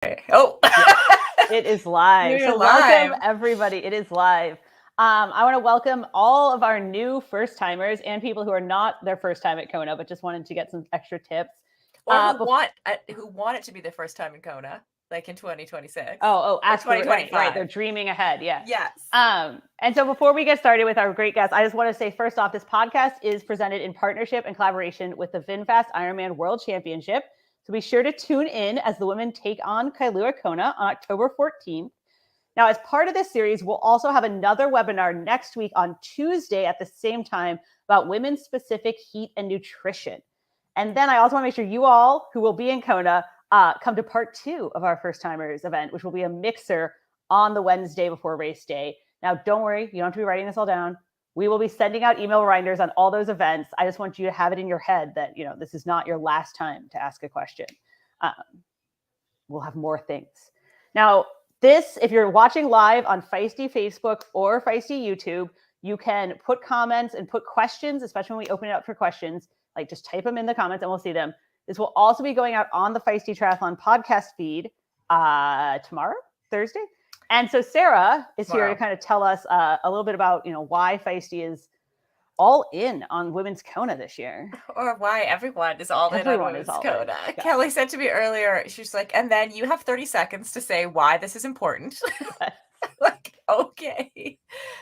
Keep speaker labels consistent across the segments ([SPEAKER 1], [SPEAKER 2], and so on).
[SPEAKER 1] Oh,
[SPEAKER 2] It is live.
[SPEAKER 1] You're
[SPEAKER 2] So
[SPEAKER 1] live.
[SPEAKER 2] welcome everybody. It is live. I want to welcome all of our new first timers and people who are not their first time at Kona, but just wanted to get some extra tips.
[SPEAKER 1] Or who want it to be their first time in Kona, like in 2026 or
[SPEAKER 2] Absolutely. Right.
[SPEAKER 1] 2025.
[SPEAKER 2] They're dreaming ahead. Yeah.
[SPEAKER 1] Yes.
[SPEAKER 2] And so before we get started with our great guests, I just want to say first off, this podcast is presented in partnership and collaboration with the VinFast IRONMAN World Championship. So be sure to tune in as the women take on Kailua Kona on October 14th. Now, as part of this series, we'll also have another webinar next week on Tuesday at the same time about women's specific heat and nutrition. And then I also want to make sure you all who will be in Kona come to part 2 of our first timers event, which will be a mixer on the Wednesday before race day. Now, don't worry, you don't have to be writing this all down. We will be sending out email reminders on all those events. I just want you to have it in your head that, this is not your last time to ask a question. We'll have more things. Now, if you're watching live on Feisty Facebook or Feisty YouTube, you can put comments and put questions, especially when we open it up for questions. Like, just type them in the comments and we'll see them. This will also be going out on the Feisty Triathlon podcast feed tomorrow, Thursday. And so Sarah is here to kind of tell us a little bit about, why Feisty is all in on women's Kona this year.
[SPEAKER 1] Or why everyone is all in on women's Kona. Yeah. Kelly said to me earlier, she's like, and then you have 30 seconds to say why this is important. Like, okay.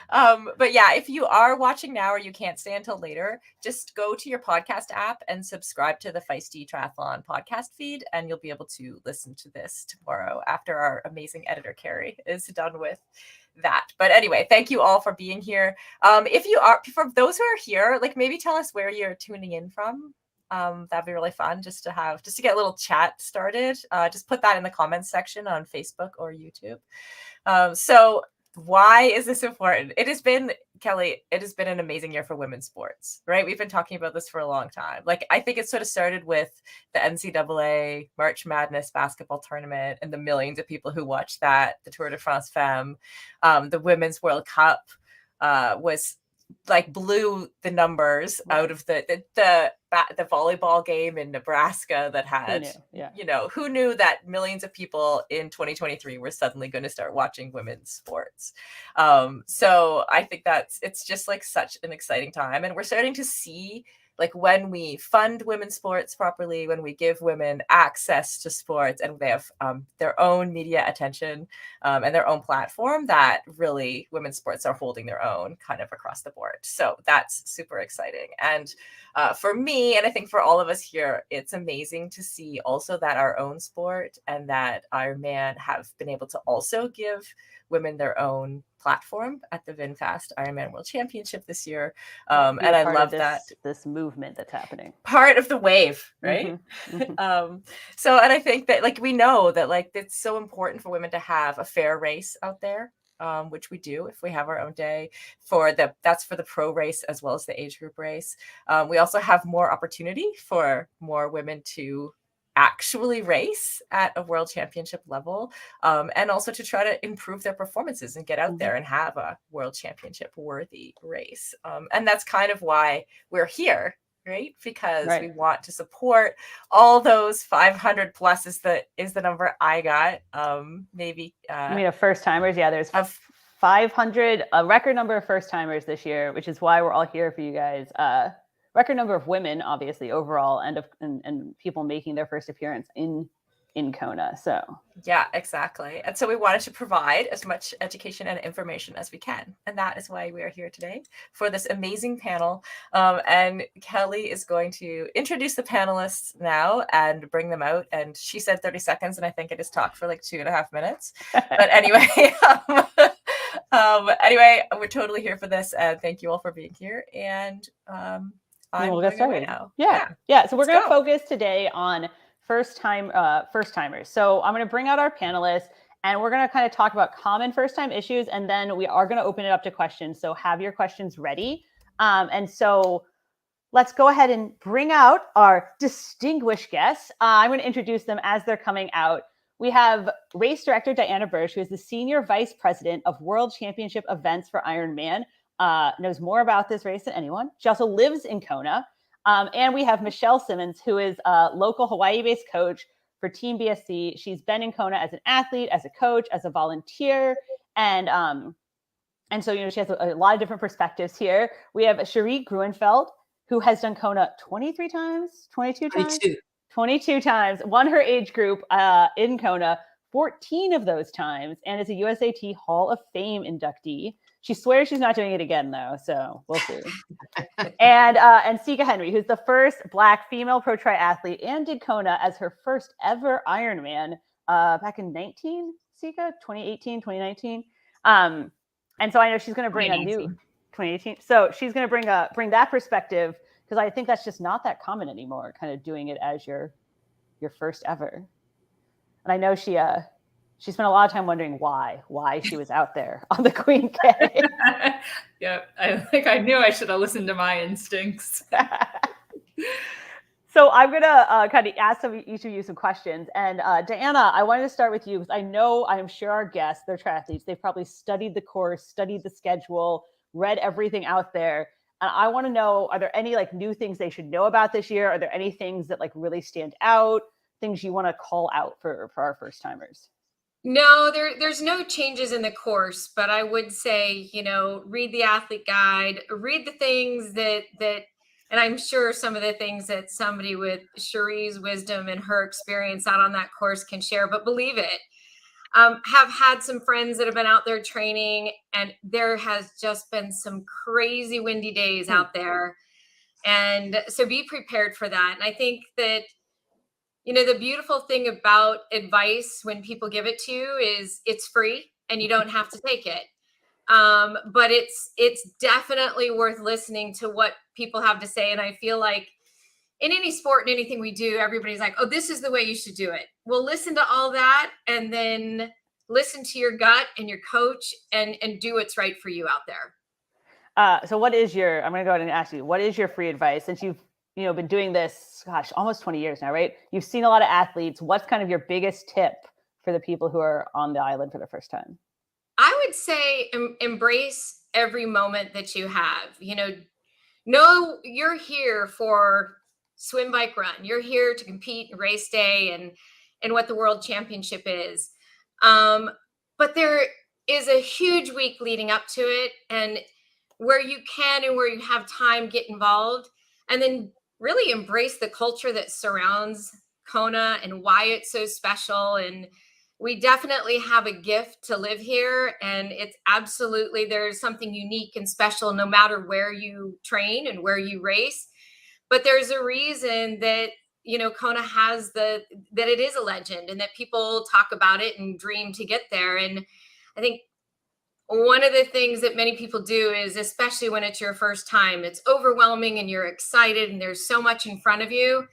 [SPEAKER 1] But yeah, if you are watching now or you can't stay until later, just go to your podcast app and subscribe to the Feisty Triathlon podcast feed, and you'll be able to listen to this tomorrow after our amazing editor, Carrie, is done with that. But anyway, thank you all for being here. If you are, for those who are here, like, maybe tell us where you're tuning in from. That'd be really fun just to get a little chat started. Just put that in the comments section on Facebook or YouTube. So why is this important? It has been, Kelly, an amazing year for women's sports, right? We've been talking about this for a long time. Like, I think it sort of started with the NCAA March Madness basketball tournament and the millions of people who watched that, the Tour de France Femme, the Women's World Cup was like blew the numbers out of the volleyball game in Nebraska that had, who knew that millions of people in 2023 were suddenly going to start watching women's sports. So I think it's just like such an exciting time. And we're starting to see, like, when we fund women's sports properly, when we give women access to sports and they have their own media attention and their own platform, that really women's sports are holding their own kind of across the board. So that's super exciting. And for me, and I think for all of us here, it's amazing to see also that our own sport and that Ironman have been able to also give women their own platform at the VinFast IRONMAN World Championship this year. And I love
[SPEAKER 2] this movement that's happening.
[SPEAKER 1] Part of the wave, right? So, and I think that, like, we know that, like, it's so important for women to have a fair race out there. Which we do if we have our own day that's for the pro race as well as the age group race. We also have more opportunity for more women to actually race at a world championship level, and also to try to improve their performances and get out there and have a world championship worthy race. And that's kind of why we're here, right? Because we want to support all those 500 plus is the number I got. Maybe
[SPEAKER 2] you mean of first timers? Yeah, there's 500, a record number of first timers this year, which is why we're all here for you guys. Record number of women, obviously, overall, and people making their first appearance in Kona. So
[SPEAKER 1] yeah, exactly. And so we wanted to provide as much education and information as we can. And that is why we are here today for this amazing panel. And Kelly is going to introduce the panelists now and bring them out. And she said 30 seconds, and I think I just talked for like 2.5 minutes. But anyway, anyway, we're totally here for this. And thank you all for being here. And
[SPEAKER 2] we'll get started now. Yeah. So we're going to focus today on first timers. So I'm going to bring out our panelists and we're going to kind of talk about common first time issues. And then we are going to open it up to questions. So have your questions ready. And so let's go ahead and bring out our distinguished guests. I'm going to introduce them as they're coming out. We have race director Diana Bursch, who is the senior vice president of World Championship events for Ironman. Knows more about this race than anyone. She also lives in Kona. And we have Michelle Simmons, who is a local Hawaii-based coach for Team BSC. She's been in Kona as an athlete, as a coach, as a volunteer, and so, she has a lot of different perspectives here. We have Cherie Gruenfeld, who has done Kona 23 times, 22 times, 22 times, won her age group in Kona 14 of those times, and is a USAT Hall of Fame inductee. She swears she's not doing it again, though, so we'll see. And Sika Henry, who's the first Black female pro triathlete and did Kona as her first ever Ironman back in 2018, 2019. And so I know she's going to bring a new 2018. So she's going to bring that perspective, because I think that's just not that common anymore, kind of doing it as your first ever. And I know she spent a lot of time wondering why she was out there on the Queen K.
[SPEAKER 3] Yeah, I think I knew I should have listened to my instincts.
[SPEAKER 2] So I'm going to kind of ask each of you some questions. And Diana, I wanted to start with you, because I'm sure our guests, they're triathletes. They've probably studied the course, studied the schedule, read everything out there. And I want to know, are there any new things they should know about this year? Are there any things that really stand out, things you want to call out for our first timers?
[SPEAKER 4] No, there's no changes in the course, but I would say, read the athlete guide, read the things that, and I'm sure some of the things that somebody with Cherie's wisdom and her experience out on that course can share, but believe it. Have had some friends that have been out there training, and there has just been some crazy windy days out there. And so be prepared for that. And I think that, the beautiful thing about advice when people give it to you is it's free and you don't have to take it. But it's definitely worth listening to what people have to say. And I feel like in any sport and anything we do, everybody's like, oh, this is the way you should do it. Well, listen to all that, and then listen to your gut and your coach, and do what's right for you out there.
[SPEAKER 2] So I'm going to go ahead and ask you, what is your free advice? Since you've been doing this, almost 20 years now, right? You've seen a lot of athletes. What's kind of your biggest tip for the people who are on the island for the first time?
[SPEAKER 4] I would say embrace every moment that you have. Know you're here for swim, bike, run. You're here to compete in race day and what the World Championship is. But there is a huge week leading up to it, and where you can and where you have time, get involved, and then really embrace the culture that surrounds Kona and why it's so special. And we definitely have a gift to live here, and it's absolutely, there's something unique and special no matter where you train and where you race. But there's a reason that, Kona has that it is a legend, and that people talk about it and dream to get there. And I think one of the things that many people do is, especially when it's your first time, it's overwhelming and you're excited and there's so much in front of you.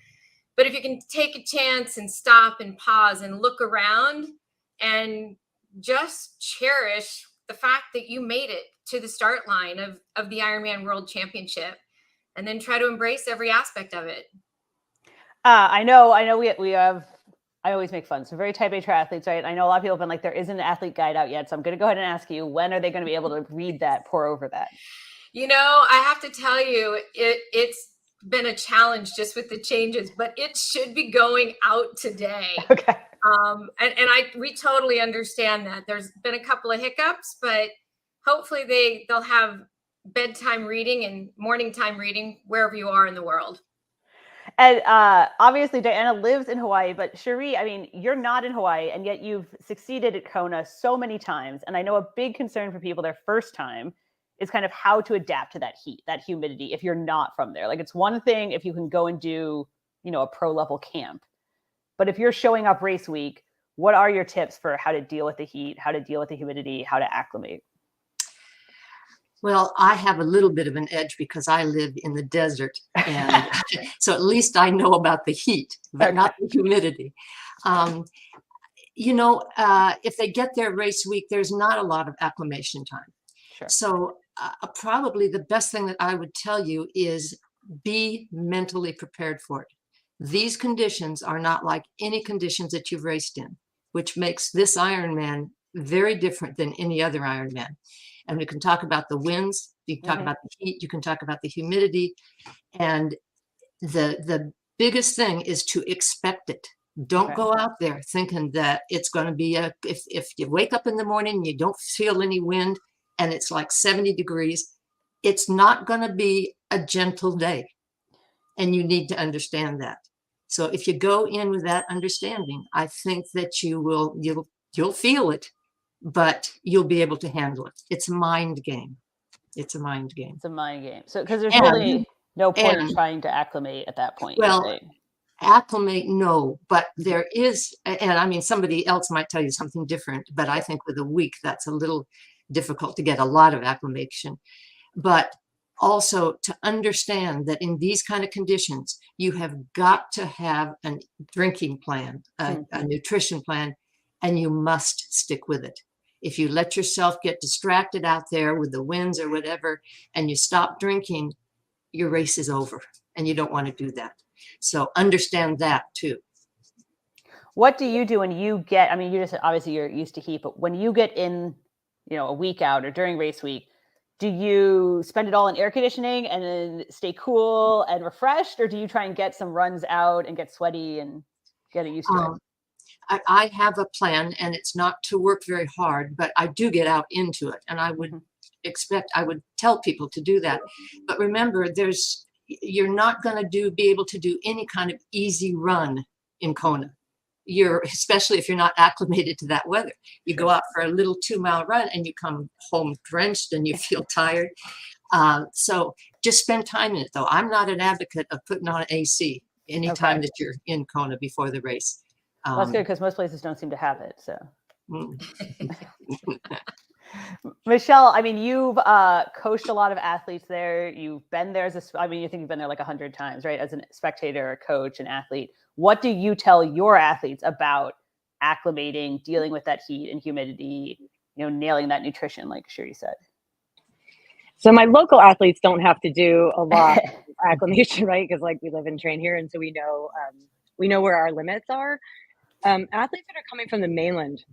[SPEAKER 4] But if you can take a chance and stop and pause and look around and just cherish the fact that you made it to the start line of the Ironman World Championship, and then try to embrace every aspect of it.
[SPEAKER 2] I know we have, I always make fun. So very type A triathletes, right? I know a lot of people have been like, there isn't an athlete guide out yet. So I'm going to go ahead and ask you, when are they going to be able to read that, pour over that?
[SPEAKER 4] I have to tell you, it's been a challenge just with the changes, but it should be going out today.
[SPEAKER 2] Okay.
[SPEAKER 4] We totally understand that. There's been a couple of hiccups, but hopefully they'll have bedtime reading and morning time reading wherever you are in the world.
[SPEAKER 2] And obviously Diana lives in Hawaii, but Cherie, you're not in Hawaii, and yet you've succeeded at Kona so many times. And I know a big concern for people their first time is kind of how to adapt to that heat, that humidity, if you're not from there. Like, it's one thing if you can go and do, a pro level camp, but if you're showing up race week, what are your tips for how to deal with the heat, how to deal with the humidity, how to acclimate?
[SPEAKER 5] Well, I have a little bit of an edge because I live in the desert, and so at least I know about the heat, but not the humidity. If they get there race week, there's not a lot of acclimation time.
[SPEAKER 2] Sure.
[SPEAKER 5] So probably the best thing that I would tell you is be mentally prepared for it. These conditions are not like any conditions that you've raced in, which makes this Ironman very different than any other Ironman. And we can talk about the winds, you can talk about the heat, you can talk about the humidity. And the biggest thing is to expect it. Don't
[SPEAKER 2] Okay.
[SPEAKER 5] go out there thinking that it's going to be if you wake up in the morning and you don't feel any wind and it's like 70 degrees, it's not going to be a gentle day. And you need to understand that. So if you go in with that understanding, I think that you'll feel it, but you'll be able to handle it. It's a mind game. It's a mind game.
[SPEAKER 2] It's a mind game. So because there's really no point in trying to acclimate at that point.
[SPEAKER 5] Well,
[SPEAKER 2] right?
[SPEAKER 5] Acclimate, no, but there is, and I mean, somebody else might tell you something different, but I think with a week, that's a little difficult to get a lot of acclimation. But also to understand that in these kind of conditions, you have got to have a drinking plan, a nutrition plan, and you must stick with it. If you let yourself get distracted out there with the winds or whatever, and you stop drinking, your race is over, and you don't want to do that. So understand that too.
[SPEAKER 2] What do you do when you get, I mean, you just said obviously you're used to heat, but when you get in, a week out or during race week, do you spend it all in air conditioning and then stay cool and refreshed? Or do you try and get some runs out and get sweaty and get used to it?
[SPEAKER 5] I have a plan, and it's not to work very hard, but I do get out into it. And I would I would tell people to do that. But remember, you're not going to be able to do any kind of easy run in Kona. Especially if you're not acclimated to that weather. You go out for a little 2-mile run and you come home drenched and you feel tired. So just spend time in it, though. I'm not an advocate of putting on AC anytime that you're in Kona before the race.
[SPEAKER 2] Well, that's good because most places don't seem to have it. So, Michelle, I mean, you've coached a lot of athletes there. You've been there you think you've been there like 100 times, right? As a spectator, a coach, an athlete. What do you tell your athletes about acclimating, dealing with that heat and humidity, nailing that nutrition, like Shuri said?
[SPEAKER 6] So my local athletes don't have to do a lot of acclimation, right? Because we live and train here, and so we know where our limits are. Athletes that are coming from the mainland,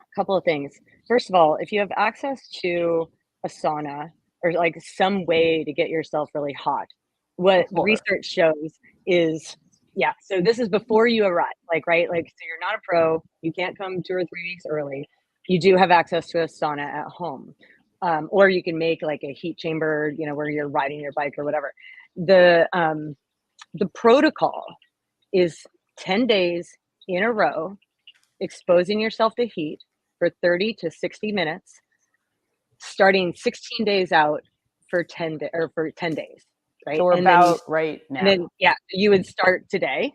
[SPEAKER 6] a couple of things. First of all, if you have access to a sauna or some way to get yourself really hot, what research shows is, so this is before you arrive, right? So you're not a pro, you can't come 2 or 3 weeks early. You do have access to a sauna at home. Or you can make a heat chamber, where you're riding your bike or whatever. The protocol is 10 days in a row, exposing yourself to heat for 30 to 60 minutes, starting 16 days out for 10 days. Right.
[SPEAKER 2] So we're right now.
[SPEAKER 6] And then, you would start today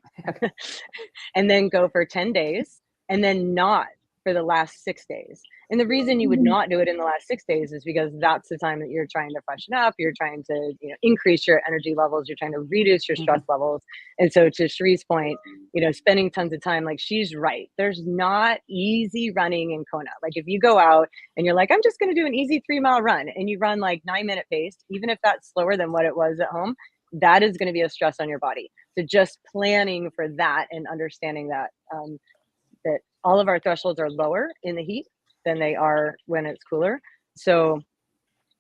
[SPEAKER 6] and then go for 10 days and then not for the last 6 days. And the reason you would not do it in the last 6 days is because that's the time that you're trying to freshen up. You're trying to, increase your energy levels. You're trying to reduce your stress levels. And so to Shari's point, spending tons of time, she's right. There's not easy running in Kona. If you go out and you're I'm just going to do an easy 3-mile run and you run 9-minute pace, even if that's slower than what it was at home, that is going to be a stress on your body. So just planning for that and understanding that, that all of our thresholds are lower in the heat than they are when it's cooler. So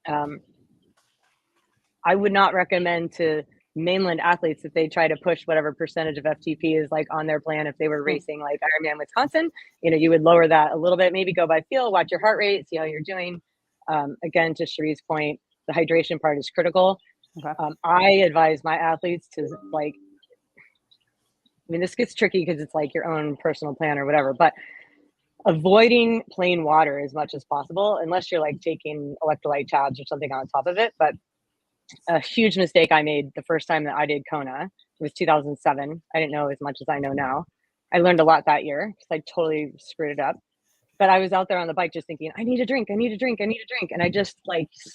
[SPEAKER 6] I would not recommend to mainland athletes that they try to push whatever percentage of FTP is on their plan. If they were racing Ironman Wisconsin, you would lower that a little bit, maybe go by feel, watch your heart rate, see how you're doing. Again, to Shari's point, the hydration part is critical. Okay. I advise my athletes to this gets tricky because it's your own personal plan or whatever, but avoiding plain water as much as possible, unless you're taking electrolyte tabs or something on top of it. But a huge mistake I made the first time that I did Kona was 2007. I didn't know as much as I know now. I learned a lot that year because I totally screwed it up. But I was out there on the bike just thinking, I need a drink. And I just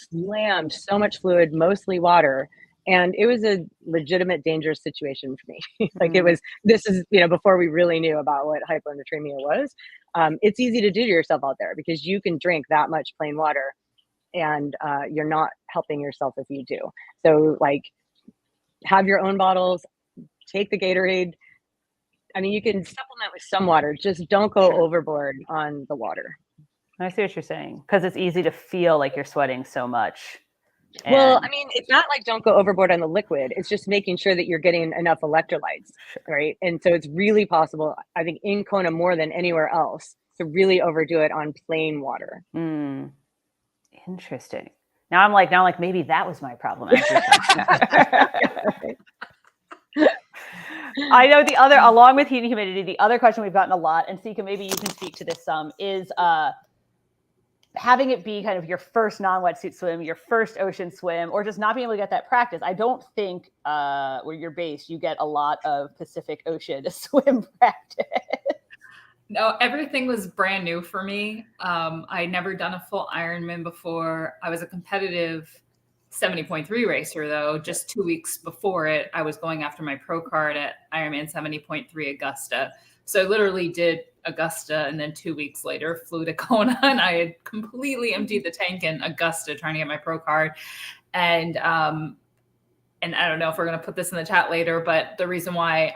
[SPEAKER 6] slammed so much fluid, mostly water. And it was a legitimate dangerous situation for me. This is, before we really knew about what hyponatremia was. It's easy to do to yourself out there because you can drink that much plain water and you're not helping yourself if you do. So have your own bottles, take the Gatorade. You can supplement with some water, just don't go overboard on the water.
[SPEAKER 2] I see what you're saying, because it's easy to feel like you're sweating so much
[SPEAKER 6] Well, I mean, it's not like don't go overboard on the liquid. It's just making sure that you're getting enough electrolytes, right? And so it's really possible, I think, in Kona more than anywhere else, to really overdo it on plain water.
[SPEAKER 2] Interesting. Now I'm like, maybe that was my problem. I know the other, along with heat and humidity, the other question we've gotten a lot, and Sika, maybe you can speak to this some, is having it be kind of your first non-wetsuit swim, your first ocean swim, or just not being able to get that practice. I don't think where you're based, you get a lot of Pacific Ocean swim practice.
[SPEAKER 3] No, everything was brand new for me. I'd never done a full Ironman before. I was a competitive 70.3 racer, though. Just 2 weeks before it, I was going after my pro card at Ironman 70.3 Augusta. So I literally did Augusta, and then 2 weeks later flew to Kona, and I had completely emptied the tank in Augusta trying to get my pro card. And I don't know if we're going to put this in the chat later, but the reason why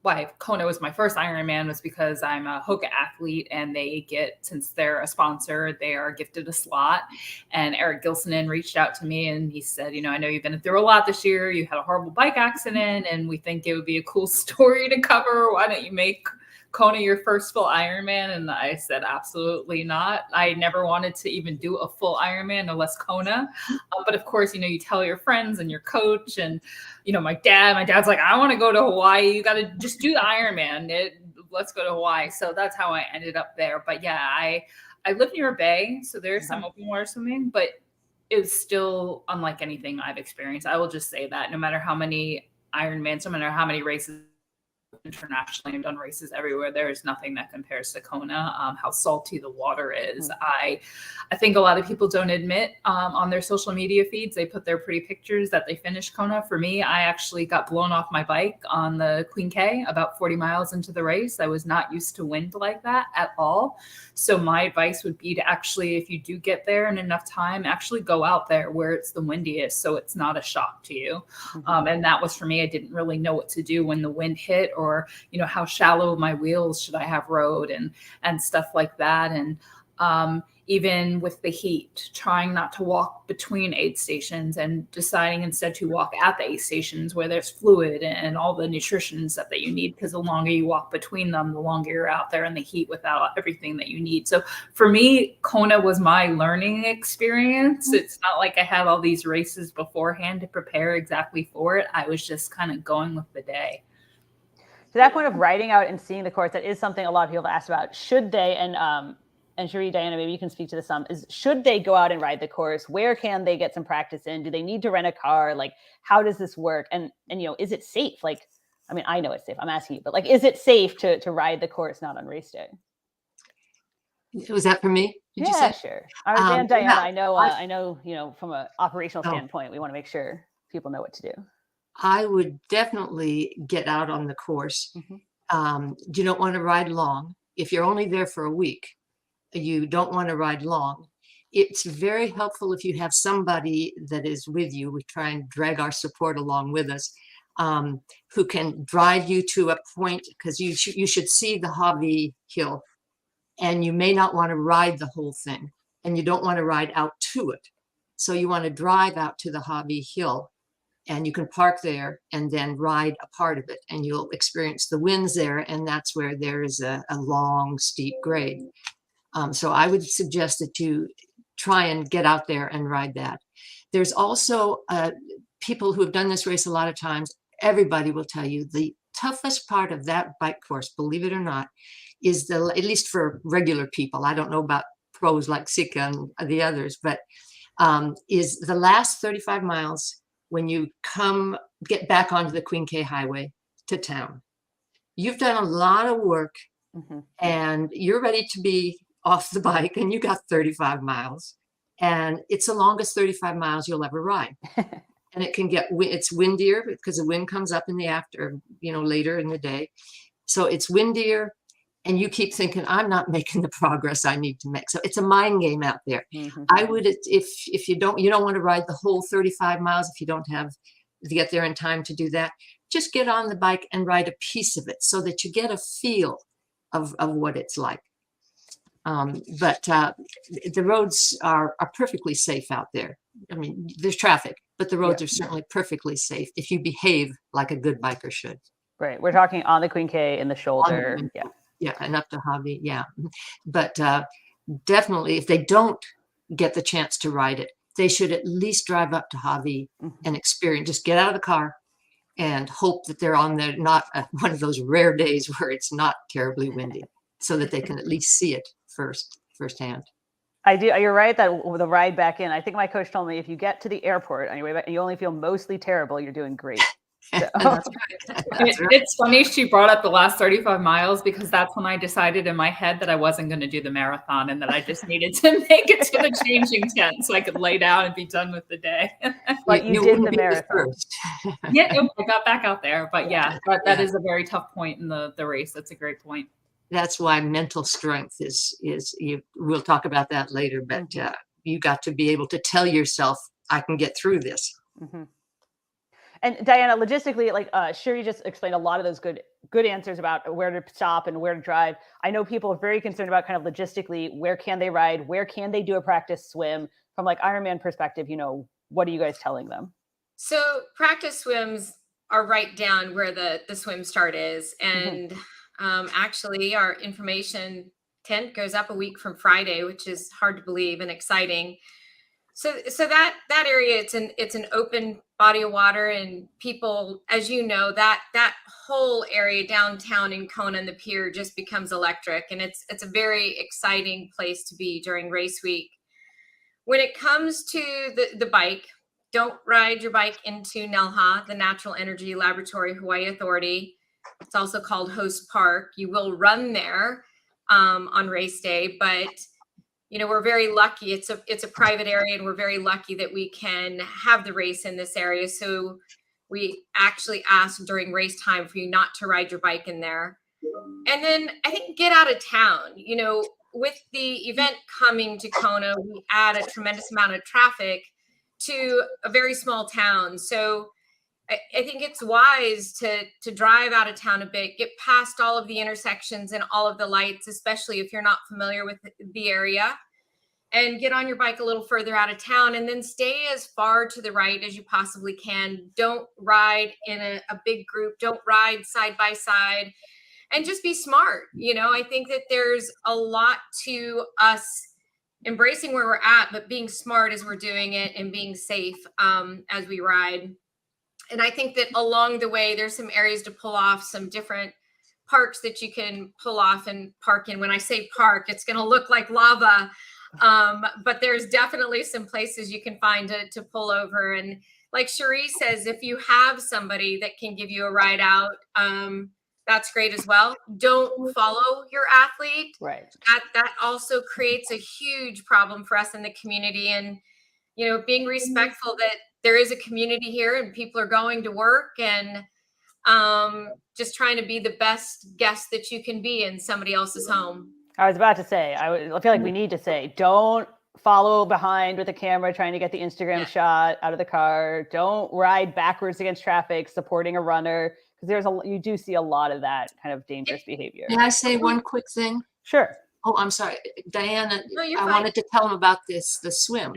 [SPEAKER 3] why Kona was my first Ironman was because I'm a Hoka athlete, and they get, since they're a sponsor, they are gifted a slot. And Eric Gilsonen reached out to me, and he said, I know you've been through a lot this year. You had a horrible bike accident, and we think it would be a cool story to cover. Why don't you make Kona your first full Ironman? And I said, absolutely not. I never wanted to even do a full Ironman unless Kona. But of course, you tell your friends and your coach and, my dad's like, I want to go to Hawaii. You got to just do the Ironman. Let's go to Hawaii. So that's how I ended up there. But yeah, I live near a bay, so there's some open water swimming, but it was still unlike anything I've experienced. I will just say that no matter how many Ironmans, no matter how many races internationally, I've done races everywhere, there is nothing that compares to Kona. How salty the water is. I think a lot of people don't admit on their social media feeds, they put their pretty pictures that they finished Kona. For me, I actually got blown off my bike on the Queen K about 40 miles into the race. I was not used to wind like that at all. So my advice would be to actually, if you do get there in enough time, actually go out there where it's the windiest, so it's not a shock to you. And that was for me. I didn't really know what to do when the wind hit, or how shallow my wheels should I have rode, and stuff like that. And even with the heat, trying not to walk between aid stations and deciding instead to walk at the aid stations where there's fluid and all the nutritions that you need, because the longer you walk between them, the longer you're out there in the heat without everything that you need. So for me, Kona was my learning experience. It's not like I had all these races beforehand to prepare exactly for it. I was just kind of going with the day.
[SPEAKER 2] To that point of riding out and seeing the course, that is something a lot of people have asked about. Should they, and Cherie, Diana, maybe you can speak to this some, is should they go out and ride the course? Where can they get some practice in? Do they need to rent a car? Like, how does this work? And is it safe? Like, I mean, I know it's safe. I'm asking you, but like, is it safe to ride the course not on race day?
[SPEAKER 5] Was that for me? Did you say?
[SPEAKER 2] Sure. And Diana, I know, from an operational standpoint, we want to make sure people know what to do.
[SPEAKER 5] I would definitely get out on the course. You don't want to ride long. If you're only there for a week, you don't want to ride long. It's very helpful if you have somebody that is with you. We try and drag our support along with us, who can drive you to a point, because you should see the Hobby Hill, and you may not want to ride the whole thing, and you don't want to ride out to it. So you want to drive out to the Hobby Hill, and you can park there and then ride a part of it, and you'll experience the winds there. And that's where there is a long, steep grade. So I would suggest that you try and get out there and ride that. There's also people who have done this race a lot of times. Everybody will tell you the toughest part of that bike course, believe it or not, is at least for regular people, I don't know about pros like Sika and the others, but is the last 35 miles when you get back onto the Queen K Highway to town. You've done a lot of work, and you're ready to be off the bike, and you got 35 miles, and it's the longest 35 miles you'll ever ride. And it's windier because the wind comes up in the later in the day. So it's windier, and you keep thinking, I'm not making the progress I need to make. So it's a mind game out there. I would, if you don't want to ride the whole 35 miles, if you don't have to get there in time to do that, just get on the bike and ride a piece of it so that you get a feel of what it's like. But the roads are perfectly safe out there. I mean, there's traffic, but the roads are certainly perfectly safe if you behave like a good biker should.
[SPEAKER 2] Right. We're talking on the Queen K in the shoulder.
[SPEAKER 5] Yeah, and up to Hobby. Yeah. But definitely, if they don't get the chance to ride it, they should at least drive up to Hobby and experience, just get out of the car and hope that they're on there, not one of those rare days where it's not terribly windy, so that they can at least see it firsthand.
[SPEAKER 2] I do. You're right that the ride back in, I think my coach told me if you get to the airport on your way back and you only feel mostly terrible, you're doing great. So.
[SPEAKER 5] That's right.
[SPEAKER 3] It's funny she brought up the last 35 miles because that's when I decided in my head that I wasn't going to do the marathon and that I just needed to make it to the changing tent so I could lay down and be done with the day.
[SPEAKER 2] But you did the marathon.
[SPEAKER 3] Yeah, I got back out there. But that is a very tough point in the race. That's a great point.
[SPEAKER 5] That's why mental strength is we'll talk about that later, but you got to be able to tell yourself, I can get through this.
[SPEAKER 2] And Diana, logistically, like Sherry just explained a lot of those good answers about where to stop and where to drive. I know people are very concerned about kind of logistically, where can they ride? Where can they do a practice swim? From like Ironman perspective, what are you guys telling them?
[SPEAKER 4] So practice swims are right down where the swim start is. And actually our information tent goes up a week from Friday, which is hard to believe and exciting. So that area, it's an open body of water, and people, as you know, that whole area downtown in Kona and the pier just becomes electric, and it's a very exciting place to be during race week. When it comes to the bike, don't ride your bike into NELHA, the Natural Energy Laboratory Hawaii Authority. It's also called Host Park. You will run there on race day, but we're very lucky. It's a private area, and we're very lucky that we can have the race in this area. So we actually ask during race time for you not to ride your bike in there. And then I think get out of town. With the event coming to Kona, we add a tremendous amount of traffic to a very small town. So I think it's wise to drive out of town a bit, get past all of the intersections and all of the lights, especially if you're not familiar with the area, and get on your bike a little further out of town, and then stay as far to the right as you possibly can. Don't ride in a big group. Don't ride side by side, and just be smart. I think that there's a lot to us embracing where we're at, but being smart as we're doing it and being safe as we ride. And I think that along the way, there's some areas to pull off, some different parks that you can pull off and park in. When I say park, it's going to look like lava, but there's definitely some places you can find to pull over. And like Cherie says, if you have somebody that can give you a ride out, that's great as well. Don't follow your athlete.
[SPEAKER 2] Right.
[SPEAKER 4] That also creates a huge problem for us in the community. And, being respectful that there is a community here and people are going to work, and just trying to be the best guest that you can be in somebody else's home.
[SPEAKER 2] I was about to say, I feel like we need to say, don't follow behind with the camera trying to get the Instagram shot out of the car. Don't ride backwards against traffic supporting a runner, because you do see a lot of that kind of dangerous behavior.
[SPEAKER 5] Can I say one quick thing?
[SPEAKER 2] Sure.
[SPEAKER 5] Oh, I'm sorry, Diana.
[SPEAKER 4] No, you're
[SPEAKER 5] I
[SPEAKER 4] fine.
[SPEAKER 5] wanted to tell them about the swim.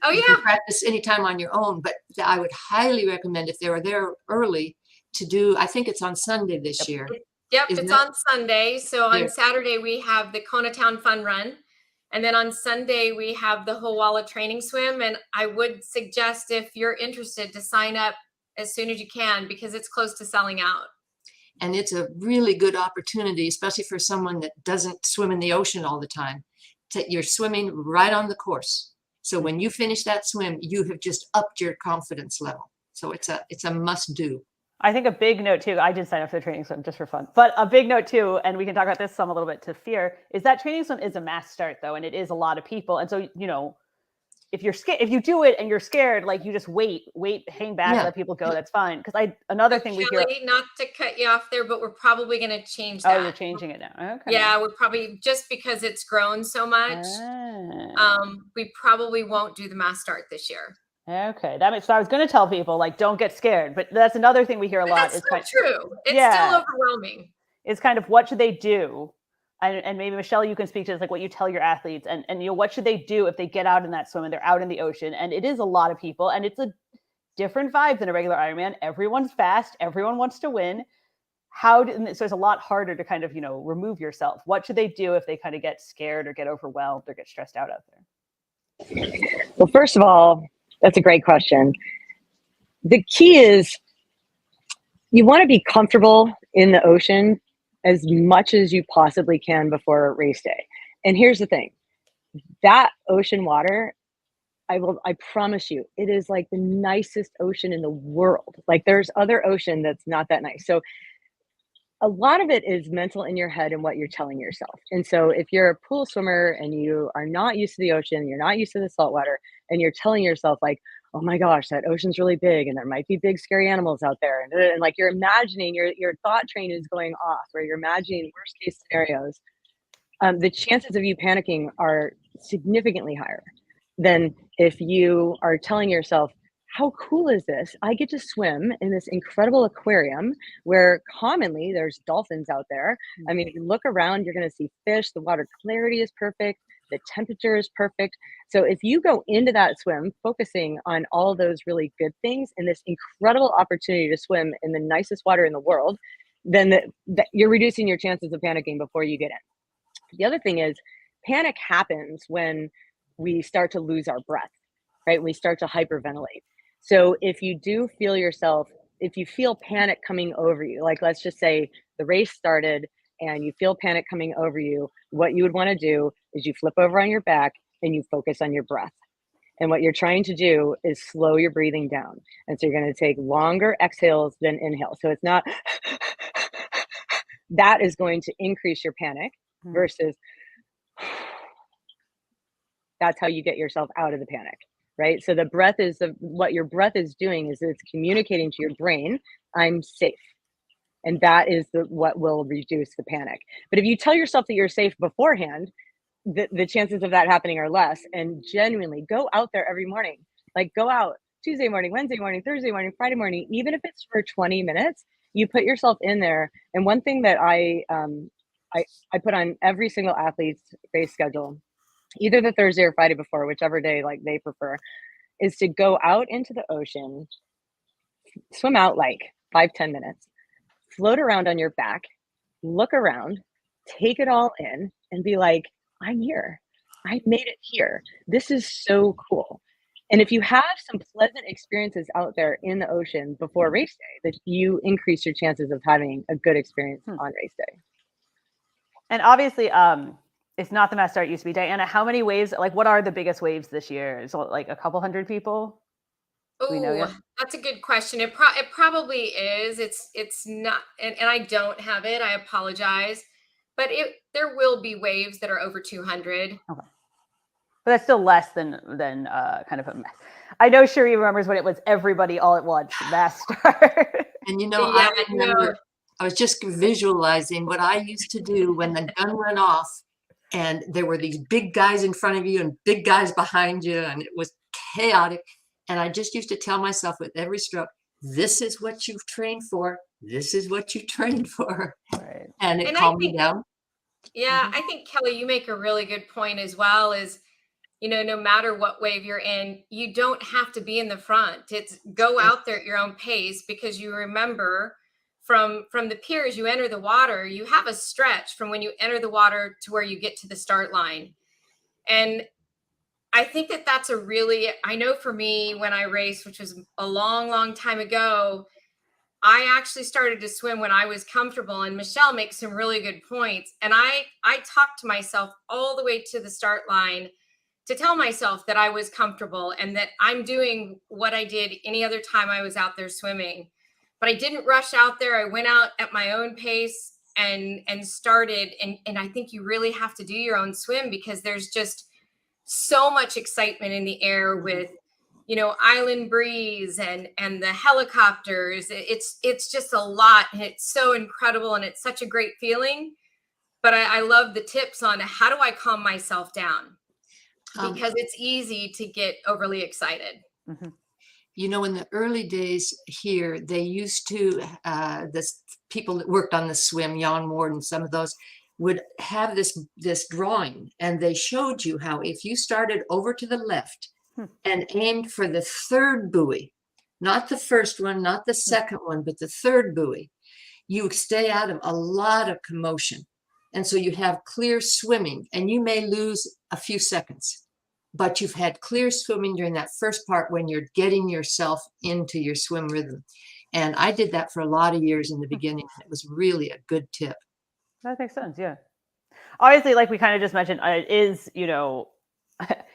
[SPEAKER 5] You can practice anytime on your own, but I would highly recommend, if they were there early, to do, I think it's on Sunday this year.
[SPEAKER 4] Yep, it's on Sunday. So on Saturday, we have the Kona Town Fun Run. And then on Sunday, we have the Hawala Training Swim. And I would suggest, if you're interested, to sign up as soon as you can, because it's close to selling out.
[SPEAKER 5] And it's a really good opportunity, especially for someone that doesn't swim in the ocean all the time. You're swimming right on the course. So when you finish that swim, you have just upped your confidence level. So it's a must do.
[SPEAKER 2] I think a big note too, I did sign up for the training swim just for fun, but a big note too, and we can talk about this some a little bit to fear, is that training swim is a mass start though. And it is a lot of people. And so, if you're scared, if you do it and you're scared, like you just wait, hang back, let people go. That's fine. Because another thing we hear.
[SPEAKER 4] Not to cut you off there, but we're probably going to change that.
[SPEAKER 2] Oh, you're changing it now. Okay.
[SPEAKER 4] Yeah, we're probably, just because it's grown so much. We probably won't do the mass start this year.
[SPEAKER 2] Okay, so I was going to tell people, like, don't get scared, but that's another thing we hear a lot.
[SPEAKER 4] That's not true. It's still overwhelming.
[SPEAKER 2] It's kind of, what should they do and maybe Michelle, you can speak to this, like what you tell your athletes, and you know, what should they do if they get out in that swim and they're out in the ocean, and it is a lot of people, and it's a different vibe than a regular Ironman. Everyone's fast, everyone wants to win. So it's a lot harder to kind of, you know, remove yourself. What should they do if they kind of get scared or get overwhelmed or get stressed out there?
[SPEAKER 6] Well, first of all, that's a great question. The key is you want to be comfortable in the ocean as much as you possibly can before race day. And here's the thing, that ocean water, I promise you, it is like the nicest ocean in the world. Like there's other ocean that's not that nice. So a lot of it is mental in your head and what you're telling yourself. And so if you're a pool swimmer and you are not used to the ocean, you're not used to the salt water, and you're telling yourself like, oh my gosh, that ocean's really big and there might be big scary animals out there. And like you're imagining, your thought train is going off, where you're imagining worst case scenarios. The chances of you panicking are significantly higher than if you are telling yourself, how cool is this? I get to swim in this incredible aquarium where commonly there's dolphins out there. I mean, if you look around, you're going to see fish. The water clarity is perfect. The temperature is perfect. So if you go into that swim focusing on all those really good things and this incredible opportunity to swim in the nicest water in the world, then you're reducing your chances of panicking before you get in. The other thing is, panic happens when we start to lose our breath, right? We start to hyperventilate. So if you do feel yourself, if you feel panic coming over you, like let's just say the race started and you feel panic coming over you, what you would want to do is you flip over on your back and you focus on your breath. And what you're trying to do is slow your breathing down. And so you're going to take longer exhales than inhales. So it's not, that is going to increase your panic versus that's how you get yourself out of the panic. Right? So the breath is what your breath is doing is it's communicating to your brain, I'm safe. And that is what will reduce the panic. But if you tell yourself that you're safe beforehand, the chances of that happening are less. And genuinely go out there every morning. Like go out Tuesday morning, Wednesday morning, Thursday morning, Friday morning, even if it's for 20 minutes, you put yourself in there. And one thing that I put on every single athlete's race schedule, either the Thursday or Friday before, whichever day like they prefer, is to go out into the ocean, swim out like 5-10 minutes, float around on your back, look around, take it all in and be like, I'm here. I made it here. This is so cool. And if you have some pleasant experiences out there in the ocean before race day, that you increase your chances of having a good experience on race day.
[SPEAKER 2] And obviously, it's not the mass start it used to be. Diana, how many waves, like what are the biggest waves this year? Is it like a couple hundred people?
[SPEAKER 4] Oh, that's a good question. It probably is. It's not, and I don't have it. I apologize. But there will be waves that are over 200. Okay.
[SPEAKER 2] But that's still less than kind of a, I know Cherie remembers when it was everybody all at once, mass start.
[SPEAKER 5] And you know, yeah, I remember, I was just visualizing what I used to do when the gun went off and there were these big guys in front of you and big guys behind you, and it was chaotic. And I just used to tell myself with every stroke, this is what you've trained for. This is what you trained for. Right. And it calmed me down.
[SPEAKER 4] Yeah, I think, Kelly, you make a really good point as well, is, you know, no matter what wave you're in, you don't have to be in the front. It's go out there at your own pace, because you remember from the pier, as you enter the water, you have a stretch from when you enter the water to where you get to the start line. And I think that that's a really, I know for me, when I raced, which was a long, long time ago, I actually started to swim when I was comfortable, and Michelle makes some really good points. And I talked to myself all the way to the start line to tell myself that I was comfortable and that I'm doing what I did any other time I was out there swimming. But I didn't rush out there. I went out at my own pace and started. And I think you really have to do your own swim, because there's just so much excitement in the air with, you know, island breeze and the helicopters. It's just a lot, and it's so incredible, and it's such a great feeling. But I love the tips on how do I calm myself down, because it's easy to get overly excited.
[SPEAKER 5] Mm-hmm. You know, in the early days here, they used to, the people that worked on the swim, Jan Ward and some of those, would have this drawing, and they showed you how if you started over to the left and aimed for the third buoy, not the first one, not the second one, but the third buoy, you stay out of a lot of commotion. And so you have clear swimming, and you may lose a few seconds, but you've had clear swimming during that first part when you're getting yourself into your swim rhythm. And I did that for a lot of years in the beginning. It was really a good tip.
[SPEAKER 2] That makes sense. Yeah. Obviously, like we kind of just mentioned, it is, you know,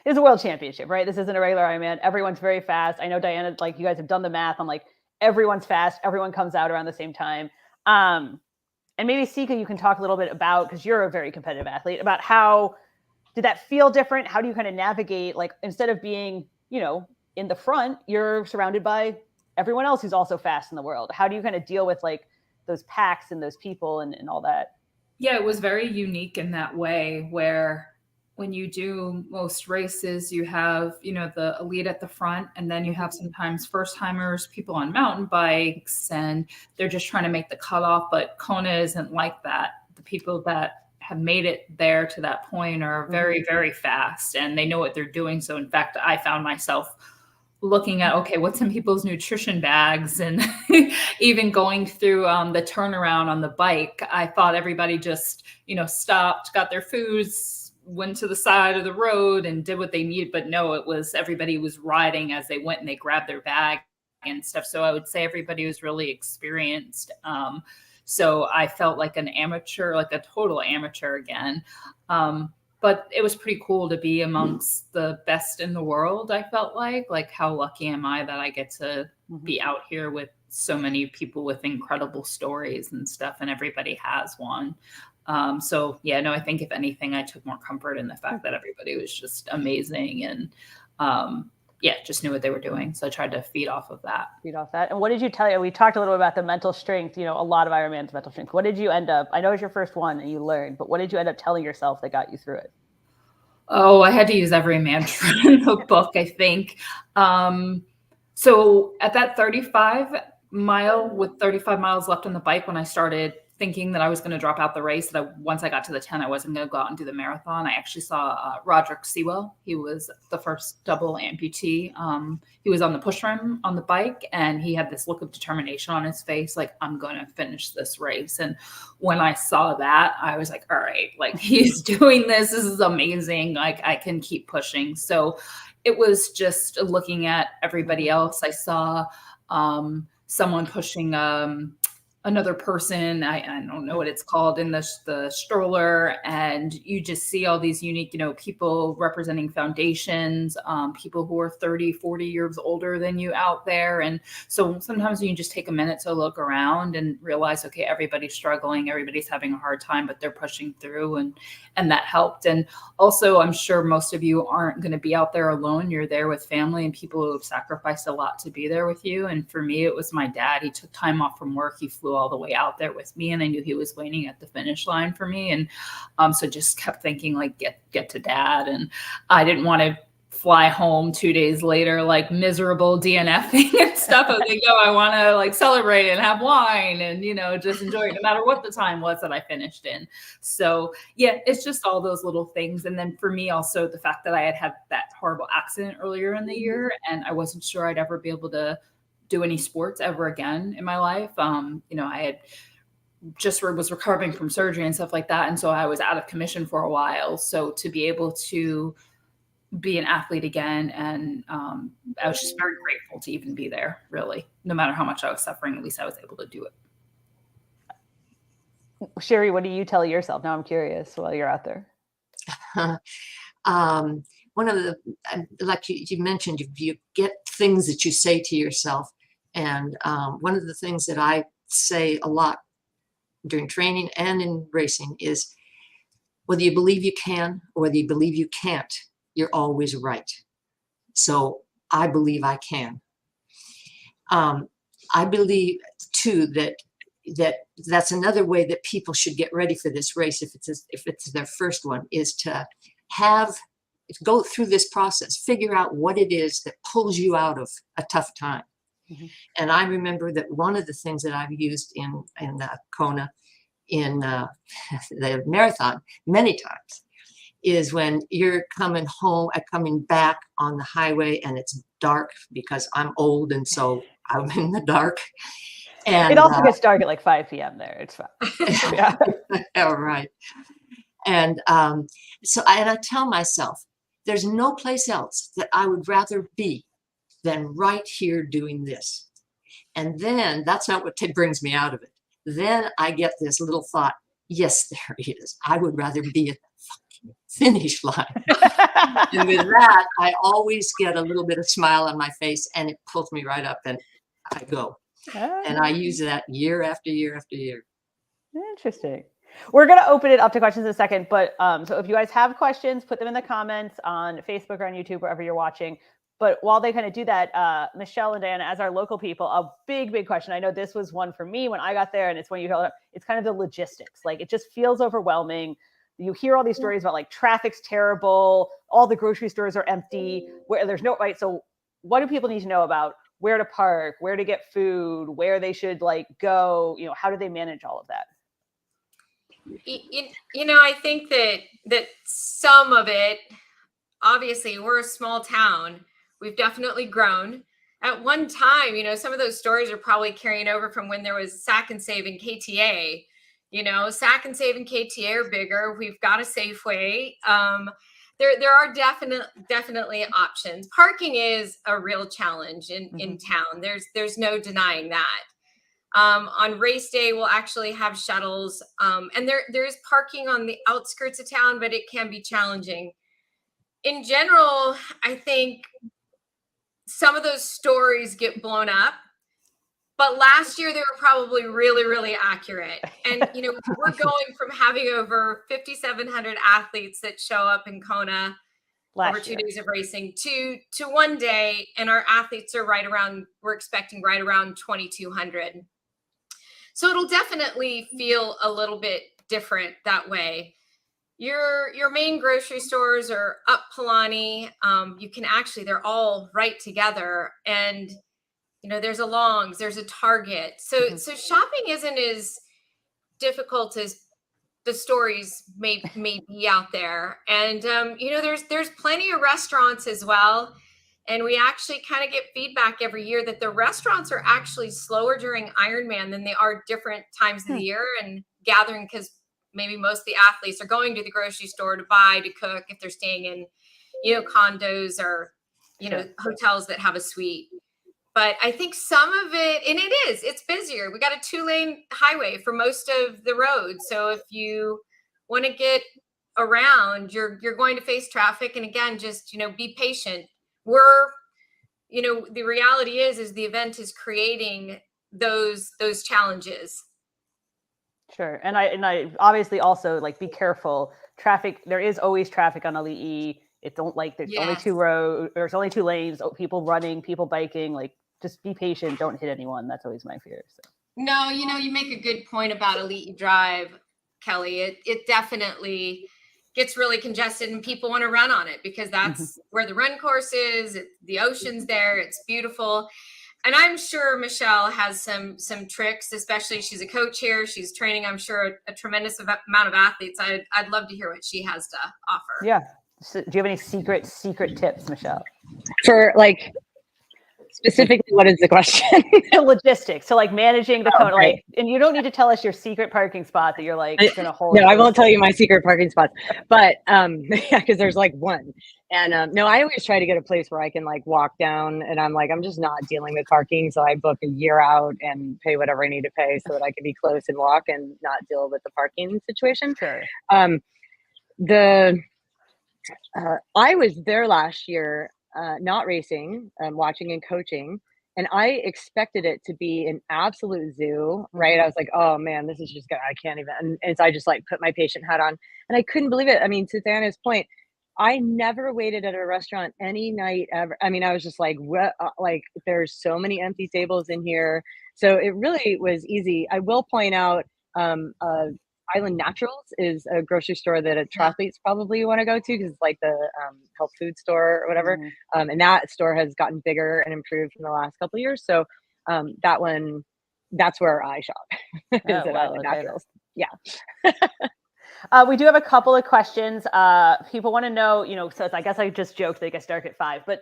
[SPEAKER 2] it's a world championship, right? This isn't a regular Ironman. Everyone's very fast. I know Diana, like you guys have done the math. I'm like, everyone's fast. Everyone comes out around the same time. And maybe Sika, you can talk a little bit about, because you're a very competitive athlete, about how did that feel different? How do you kind of navigate, like, instead of being, you know, in the front, you're surrounded by everyone else who's also fast in the world. How do you kind of deal with like those packs and those people and all that?
[SPEAKER 3] Yeah, it was very unique in that way, where when you do most races, you have, you know, the elite at the front, and then you have sometimes first timers, people on mountain bikes, and they're just trying to make the cutoff. But Kona isn't like that. The people that have made it there to that point are very, very fast, and they know what they're doing. So in fact, I found myself looking at, okay, what's in people's nutrition bags, and even going through the turnaround on the bike. I thought everybody just, you know, stopped, got their foods, went to the side of the road and did what they needed. But no, it was everybody was riding as they went, and they grabbed their bag and stuff. So I would say everybody was really experienced. So I felt like an amateur, like a total amateur again. But it was pretty cool to be amongst the best in the world. I felt like how lucky am I that I get to be out here with so many people with incredible stories and stuff, and everybody has one. So yeah, no, I think if anything, I took more comfort in the fact that everybody was just amazing, and yeah, just knew what they were doing. So I tried to feed off of that.
[SPEAKER 2] And what did you tell you? We talked a little bit about the mental strength, you know, a lot of Ironman's mental strength. What did you end up, I know it was your first one and you learned, but what did you end up telling yourself that got you through it?
[SPEAKER 3] Oh, I had to use every mantra in the book, I think. So at that 35 mile, with 35 miles left on the bike, when I started thinking that I was going to drop out the race, that once I got to the 10, I wasn't going to go out and do the marathon. I actually saw Roderick Sewell. He was the first double amputee. He was on the push rim on the bike, and he had this look of determination on his face, like, I'm going to finish this race. And when I saw that, I was like, all right, like, he's doing this. This is amazing. Like, I can keep pushing. So it was just looking at everybody else. I saw someone pushing another person, I don't know what it's called, in the stroller, and you just see all these unique, you know, people representing foundations, people who are 30, 40 years older than you out there. And so sometimes you just take a minute to look around and realize, okay, everybody's struggling, everybody's having a hard time, but they're pushing through, and that helped. And also, I'm sure most of you aren't going to be out there alone. You're there with family and people who have sacrificed a lot to be there with you. And for me, it was my dad. He took time off from work. He flew all the way out there with me, and I knew he was waiting at the finish line for me. And so just kept thinking, like, get to dad. And I didn't want to fly home 2 days later, like, miserable DNFing and stuff. I was like, I want to, like, celebrate and have wine and, you know, just enjoy it no matter what the time was that I finished in. So yeah, it's just all those little things. And then for me also, the fact that I had that horrible accident earlier in the year, and I wasn't sure I'd ever be able to do any sports ever again in my life. You know, I had just was recovering from surgery and stuff like that. And so I was out of commission for a while. So to be able to be an athlete again, and I was just very grateful to even be there, really. No matter how much I was suffering, at least I was able to do it.
[SPEAKER 2] Sherry, what do you tell yourself? Now I'm curious while you're out there.
[SPEAKER 5] One of the, like you mentioned, you get things that you say to yourself. And one of the things that I say a lot during training and in racing is, whether you believe you can or whether you believe you can't, you're always right. So I believe I can. I believe too that's another way that people should get ready for this race, if it's their first one, is to go through this process, figure out what it is that pulls you out of a tough time. And I remember that one of the things that I've used in Kona in the marathon many times is when you're coming back on the highway and it's dark because I'm old and so I'm in the dark. And
[SPEAKER 2] it also gets dark at like 5 p.m. there. It's fine.
[SPEAKER 5] Yeah. Yeah, right. And so I tell myself, there's no place else that I would rather be than right here doing this. And then that's not what brings me out of it. Then I get this little thought, yes, there he is. I would rather be at the fucking finish line. And with that, I always get a little bit of smile on my face and it pulls me right up and I go. And I use that year after year after year.
[SPEAKER 2] Interesting. We're going to open it up to questions in a second, but so if you guys have questions, put them in the comments on Facebook or on YouTube, wherever you're watching. But while they kind of do that, Michelle and Diana, as our local people, a big question. I know this was one for me when I got there, and it's when you hear it's kind of the logistics. Like, it just feels overwhelming. You hear all these stories about like traffic's terrible, all the grocery stores are empty, where there's no right. So what do people need to know about where to park, where to get food, where they should like go? You know, how do they manage all of that?
[SPEAKER 4] You know, I think that some of it, obviously, we're a small town. We've definitely grown. At one time, you know, some of those stories are probably carrying over from when there was Sack and Save and KTA. You know, Sack and Save and KTA are bigger. We've got a Safeway. There are definitely options. Parking is a real challenge in town. There's no denying that. On race day, we'll actually have shuttles, and there's parking on the outskirts of town, but it can be challenging. In general, I think some of those stories get blown up, but last year they were probably really accurate. And, you know, we're going from having over 5,700 athletes that show up in Kona over 2 days of racing to one day, and our athletes are we're expecting right around 2,200. So it'll definitely feel a little bit different that way. Your main grocery stores are up Palani. You can they're all right together. And, you know, there's a Long's, there's a Target. So shopping isn't as difficult as the stories may be out there. And, you know, there's plenty of restaurants as well. And we actually kind of get feedback every year that the restaurants are actually slower during Ironman than they are different times of the year and gathering, because maybe most of the athletes are going to the grocery store to buy, to cook, if they're staying in, you know, condos or, you know, hotels that have a suite. But I think some of it, and it's busier. We got a 2-lane highway for most of the roads. So if you want to get around, you're going to face traffic. And again, just, you know, be patient. You know, the reality is the event is creating those challenges.
[SPEAKER 2] Sure. And I obviously also like, be careful. Traffic, there is always traffic on Ali'i. It don't like, there's only 2 roads, there's only 2 lanes, people running, people biking, like, just be patient. Don't hit anyone. That's always my fear. So.
[SPEAKER 4] No, you know, you make a good point about Ali'i Drive, Kelly. It definitely gets really congested and people want to run on it because that's where the run course is. The ocean's there. It's beautiful. And I'm sure Michelle has some tricks, especially she's a coach here. She's training, I'm sure, a tremendous amount of athletes. I'd love to hear what she has to offer.
[SPEAKER 2] Yeah. So do you have any secret tips, Michelle?
[SPEAKER 6] For like, specifically, what is the question?
[SPEAKER 2] The logistics. So like managing the Kona, like, and you don't need to tell us your secret parking spot that you're like going to hold.
[SPEAKER 6] No, I won't tell you my secret parking spots, but yeah, because there's like one. And no, I always try to get a place where I can like walk down, and I'm just not dealing with parking. So I book a year out and pay whatever I need to pay so that I can be close and walk and not deal with the parking situation.
[SPEAKER 2] Sure.
[SPEAKER 6] I was there last year, not racing, watching and coaching, and I expected it to be an absolute zoo, right? I was like, oh man, this is just I can't even. And so I just like put my patient hat on, and I couldn't believe it. I mean, to Diana's point, I never waited at a restaurant any night ever. I mean, I was just like, what? Like, there's so many empty tables in here, so it really was easy. I will point out, Island Naturals is a grocery store that triathletes probably want to go to because it's like the health food store or whatever. And that store has gotten bigger and improved in the last couple of years. So that's where I shop. Is at Island Naturals. Yeah.
[SPEAKER 2] We do have a couple of questions. People want to know, so I guess I just joked that it gets dark at 5, but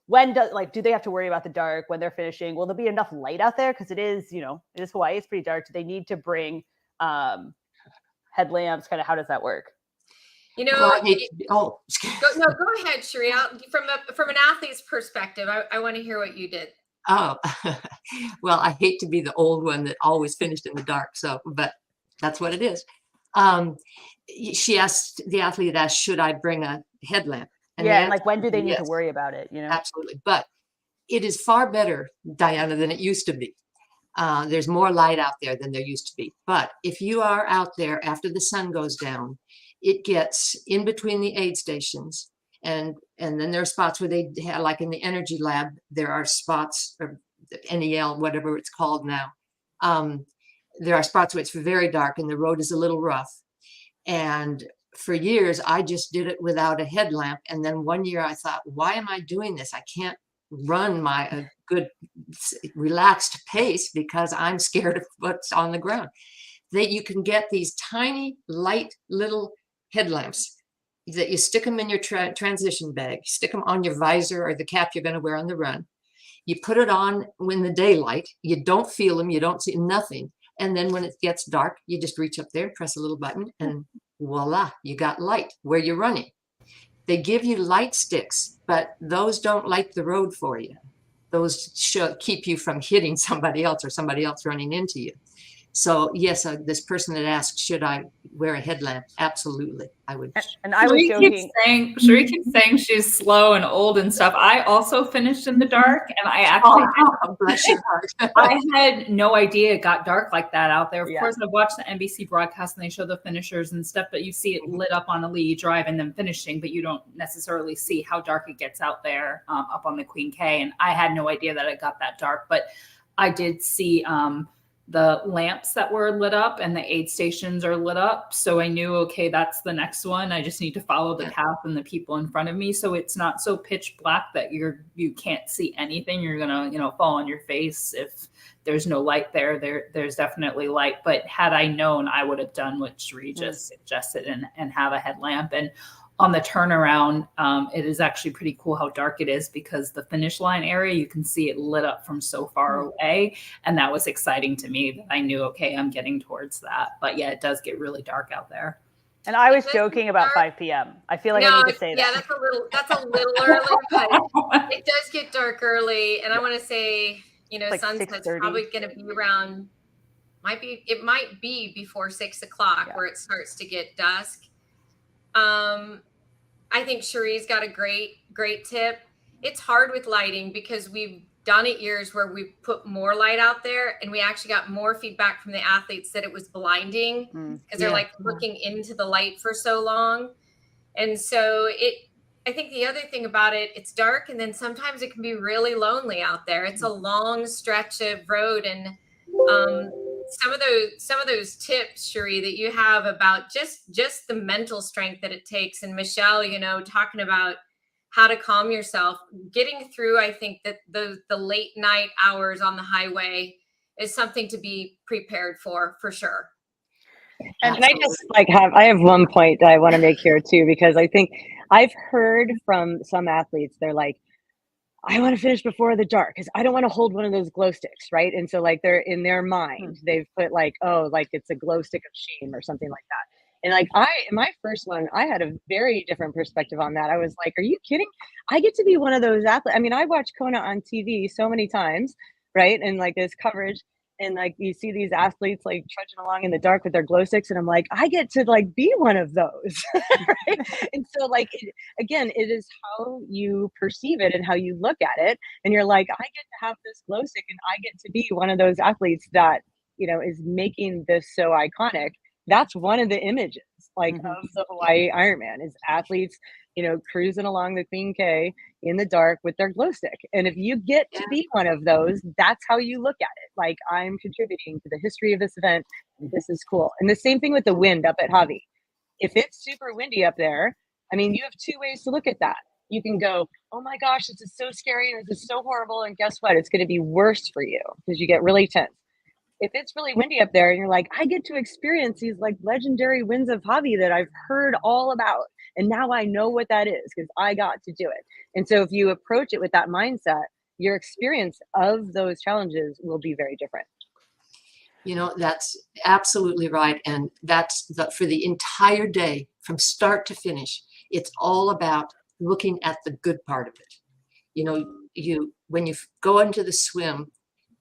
[SPEAKER 2] when do they have to worry about the dark when they're finishing? Will there be enough light out there? Because it is Hawaii, it's pretty dark. Do they need to bring headlamps? Kind of, how does that work?
[SPEAKER 4] Go ahead, Sheree. From an athlete's perspective, I want to hear what you did.
[SPEAKER 5] Oh, well, I hate to be the old one that always finished in the dark. But that's what it is. The athlete asked, should I bring a headlamp?
[SPEAKER 2] And when do they need to worry about it?
[SPEAKER 5] Absolutely. But it is far better, Diana, than it used to be. There's more light out there than there used to be. But if you are out there after the sun goes down, it gets in between the aid stations. And then there are spots where they have, like in the energy lab, there are spots, or NEL, whatever it's called now. There are spots where it's very dark and the road is a little rough. And for years, I just did it without a headlamp. And then one year I thought, why am I doing this? I can't run a good, relaxed pace because I'm scared of what's on the ground. You can get these tiny, light little headlamps that you stick them in your transition bag, stick them on your visor or the cap you're going to wear on the run. You put it on in the daylight. You don't feel them. You don't see nothing. And then when it gets dark, you just reach up there and press a little button and voila, you got light where you're running. They give you light sticks, but those don't light the road for you. Those should keep you from hitting somebody else or somebody else running into you. So yes, this person that asked, should I wear a headlamp? Absolutely, I would.
[SPEAKER 2] And I was joking.
[SPEAKER 3] Sheree keeps saying she's slow and old and stuff. I also finished in the dark, and I actually
[SPEAKER 5] bless your heart.
[SPEAKER 3] I had no idea it got dark like that out there. Of course, I've watched the NBC broadcast and they show the finishers and stuff, but you see it lit up on a Lee Drive and then finishing, but you don't necessarily see how dark it gets out there up on the Queen K. And I had no idea that it got that dark, but I did see the lamps that were lit up and the aid stations are lit up. So I knew, okay, that's the next one. I just need to follow the path and the people in front of me. So it's not so pitch black that you can't see anything. You're going to, fall on your face. If there's no light there's definitely light. But had I known, I would have done what Sheree just suggested and have a headlamp. And on the turnaround, it is actually pretty cool how dark it is because the finish line area, you can see it lit up from so far away. And that was exciting to me that I knew, okay, I'm getting towards that. But yeah, it does get really dark out there.
[SPEAKER 2] And I was joking about 5 p.m. I feel like I need to say that.
[SPEAKER 4] Yeah, that's a little early, but it does get dark early. And I want to say, sunset's probably going to be around, it might be before 6 o'clock where it starts to get dusk. I think Sheree's got a great tip. It's hard with lighting because we've done it years where we put more light out there and we actually got more feedback from the athletes that it was blinding because they're like looking into the light for so long. And so I think the other thing about it, it's dark and then sometimes it can be really lonely out there. It's a long stretch of road and some of those tips, Sheree, that you have about just the mental strength that it takes. And Michelle, talking about how to calm yourself, getting through, I think that the late night hours on the highway is something to be prepared for sure.
[SPEAKER 6] And I just I have one point that I want to make here too, because I think I've heard from some athletes, they're like, I want to finish before the dark because I don't want to hold one of those glow sticks, right? And so they're in their mind, they've put it's a glow stick of shame or something like that. And in my first one, I had a very different perspective on that. I was like, are you kidding? I get to be one of those athletes. I mean, I watch Kona on TV so many times, right? And there's coverage. And you see these athletes trudging along in the dark with their glow sticks. And I'm like, I get to be one of those. Right? And so again, it is how you perceive it and how you look at it. And you're like, I get to have this glow stick and I get to be one of those athletes that, is making this so iconic. That's one of the images of the Hawaii Ironman is athletes, cruising along the Queen K in the dark with their glow stick. And if you get to be one of those, that's how you look at it. I'm contributing to the history of this event. This is cool. And the same thing with the wind up at Javi. If it's super windy up there, I mean, you have two ways to look at that. You can go, oh my gosh, this is so scary and this is so horrible. And guess what? It's going to be worse for you because you get really tense. if it's really windy up there and you're like, I get to experience these like legendary winds of Javi that I've heard all about. And now I know what that is because I got to do it. And so if you approach it with that mindset, your experience of those challenges will be very different.
[SPEAKER 5] You know, that's absolutely right. And that's for the entire day from start to finish. It's all about looking at the good part of it. You know, when you go into the swim,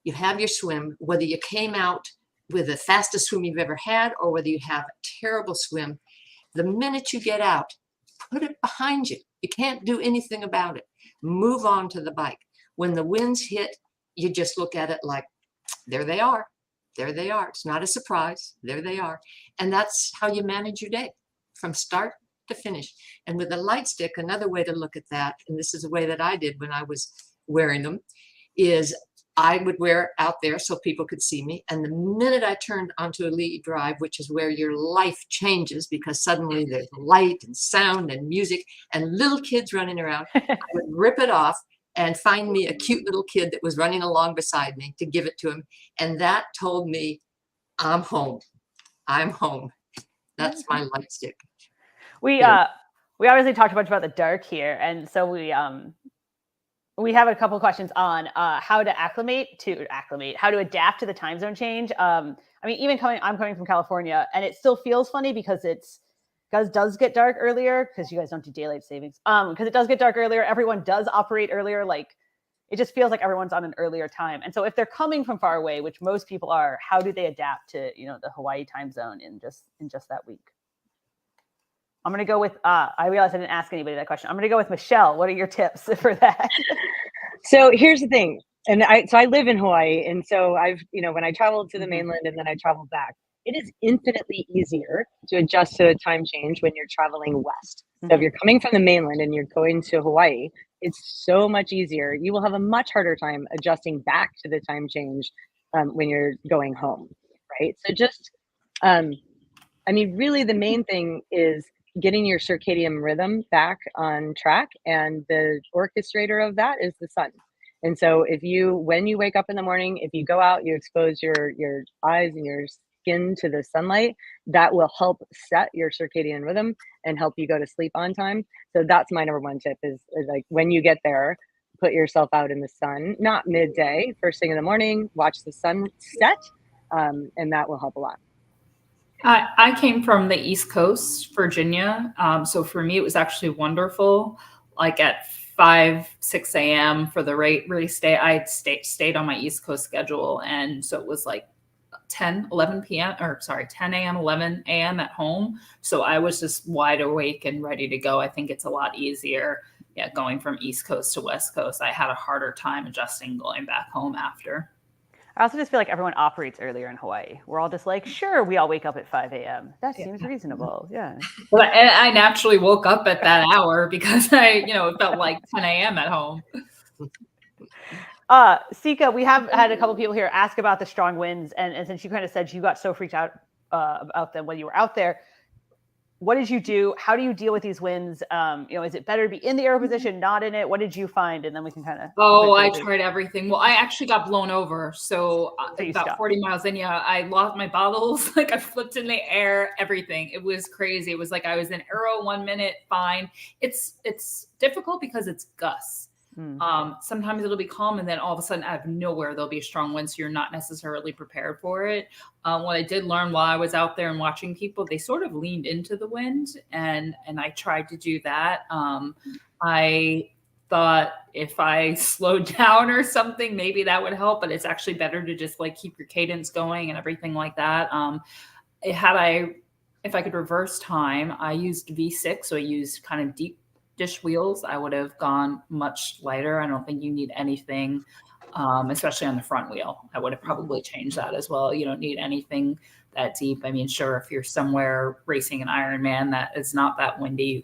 [SPEAKER 5] you have your swim, whether you came out with the fastest swim you've ever had or whether you have a terrible swim, the minute you get out, put it behind you. You can't do anything about it. Move on to the bike. When the winds hit, you just look at it like, there they are. There they are. It's not a surprise. There they are. And that's how you manage your day from start to finish. And with the light stick, another way to look at that, and this is the way that I did when I was wearing them, is I would wear out there so people could see me. And the minute I turned onto a lead drive, which is where your life changes because suddenly there's light and sound and music and little kids running around, I would rip it off and find me a cute little kid that was running along beside me to give it to him. And that told me, I'm home. I'm home. That's my light stick.
[SPEAKER 2] We obviously talked a bunch about the dark here. And so we have a couple of questions on how to how to adapt to the time zone change. I mean, I'm coming from California and it still feels funny because it does get dark earlier because you guys don't do daylight savings. Because it does get dark earlier. Everyone does operate earlier. Like it just feels like everyone's on an earlier time. And so if they're coming from far away, which most people are, how do they adapt to, the Hawaii time zone in just that week? I'm going to go with, I realized I didn't ask anybody that question. I'm going to go with Michelle. What are your tips for that?
[SPEAKER 6] So here's the thing. And I live in Hawaii. And so when I traveled to the mainland and then I traveled back, it is infinitely easier to adjust to a time change when you're traveling west. So if you're coming from the mainland and you're going to Hawaii, it's so much easier. You will have a much harder time adjusting back to the time change when you're going home, right? So just, really the main thing is getting your circadian rhythm back on track, and the orchestrator of that is the sun. And so when you wake up in the morning, if you go out, you expose your eyes and your skin to the sunlight, that will help set your circadian rhythm and help you go to sleep on time. So that's my number one tip is like when you get there, put yourself out in the sun, not midday, first thing in the morning, watch the sun set, and that will help a lot.
[SPEAKER 3] I came from the East Coast, Virginia. So for me, it was actually wonderful. Like at 5-6 a.m. for the race day, I stayed on my East Coast schedule. And so it was like 10 a.m., 11 a.m. at home. So I was just wide awake and ready to go. I think it's a lot easier going from East Coast to West Coast. I had a harder time adjusting going back home after.
[SPEAKER 2] I also just feel like everyone operates earlier in Hawaii. We're all just like, sure, we all wake up at 5 a.m. That seems reasonable. Yeah.
[SPEAKER 3] Well, I naturally woke up at that hour because it felt like 10 a.m. at home.
[SPEAKER 2] Sika, we have had a couple people here ask about the strong winds. And since you kind of said you got so freaked out about them when you were out there, what did you do? How do you deal with these winds? Is it better to be in the aero position, not in it? What did you find? And then we can kind of.
[SPEAKER 3] I tried everything. Well, I actually got blown over. So about 40 miles in, I lost my bottles. Like I flipped in the air, everything. It was crazy. It was like I was in aero 1 minute, fine. It's difficult because it's gusts. Sometimes it'll be calm and then all of a sudden out of nowhere there'll be a strong wind, so you're not necessarily prepared for it. What I did learn while I was out there and watching people, they sort of leaned into the wind, and I tried to do that. I thought if I slowed down or something, maybe that would help, but it's actually better to just like keep your cadence going and everything like that. If I could reverse time, I used V6, so I used kind of deep dish wheels. I would have gone much lighter. I don't think you need anything, especially on the front wheel. I would have probably changed that as well. You don't need anything that deep. I mean, sure, if you're somewhere racing an Ironman that is not that windy,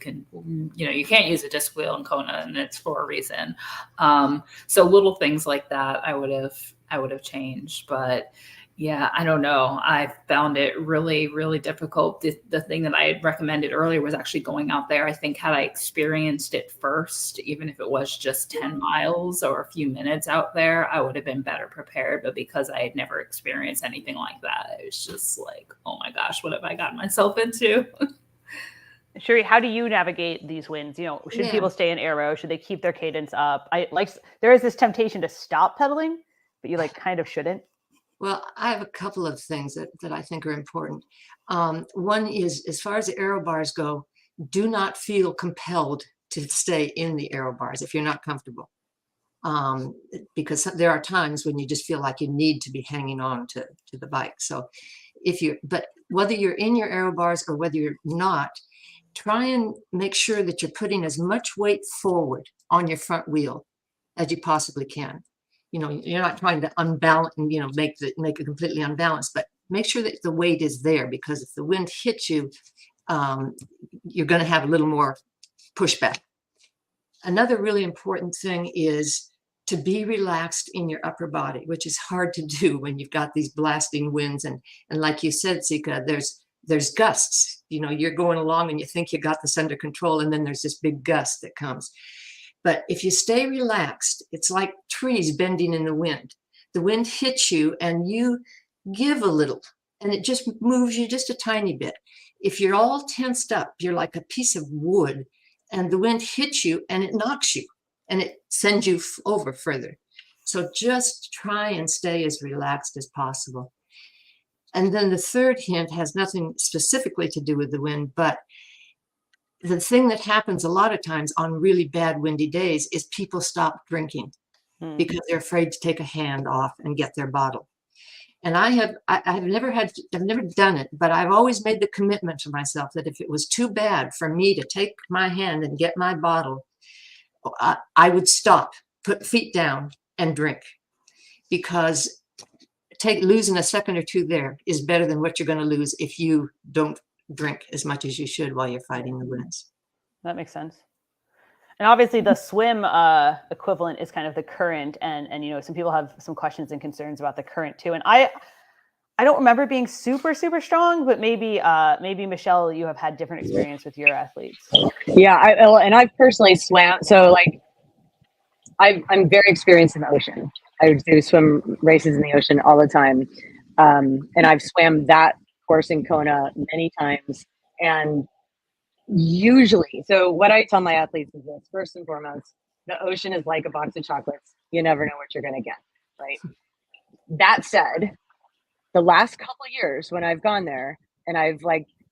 [SPEAKER 3] you can't use a disc wheel in Kona, and it's for a reason. So little things like that I would have changed. But Yeah, I don't know. I found it really, really difficult. The thing that I had recommended earlier was actually going out there. I think had I experienced it first, even if it was just 10 miles or a few minutes out there, I would have been better prepared. But because I had never experienced anything like that, it was just like, oh my gosh, what have I gotten myself into?
[SPEAKER 2] Sherry, how do you navigate these winds? Should people stay in aero? Should they keep their cadence up? There is this temptation to stop pedaling, but you kind of shouldn't.
[SPEAKER 5] Well, I have a couple of things that I think are important. One is, as far as the aero bars go, do not feel compelled to stay in the aero bars if you're not comfortable. Because there are times when you just feel like you need to be hanging on to the bike. So but whether you're in your aero bars or whether you're not, try and make sure that you're putting as much weight forward on your front wheel as you possibly can. You're not trying to unbalance and, make it completely unbalanced, but make sure that the weight is there, because if the wind hits you, you're going to have a little more pushback. Another really important thing is to be relaxed in your upper body, which is hard to do when you've got these blasting winds. And like you said, Sika, there's gusts. You're going along and you think you got this under control, and then there's this big gust that comes. But if you stay relaxed, it's like trees bending in the wind. The wind hits you and you give a little, and it just moves you just a tiny bit. If you're all tensed up, you're like a piece of wood, and the wind hits you and it knocks you and it sends you over further. So just try and stay as relaxed as possible. And then the third hint has nothing specifically to do with the wind, but the thing that happens a lot of times on really bad windy days is people stop drinking because they're afraid to take a hand off and get their bottle. And I've never done it, but I've always made the commitment to myself that if it was too bad for me to take my hand and get my bottle, I would stop, put feet down and drink, because losing a second or two there is better than what you're going to lose if you don't drink as much as you should while you're fighting the winds.
[SPEAKER 2] That makes sense. And obviously the swim equivalent is kind of the current, and some people have some questions and concerns about the current too. And I don't remember being super, super strong, but maybe Michelle, you have had different experience with your athletes.
[SPEAKER 6] Yeah, I've personally swam. So I'm very experienced in the ocean. I would do swim races in the ocean all the time. And I've swam that course in Kona many times. And usually, so what I tell my athletes is this: first and foremost, the ocean is like a box of chocolates. You never know what you're going to get, right? That said, the last couple of years when I've gone there and I've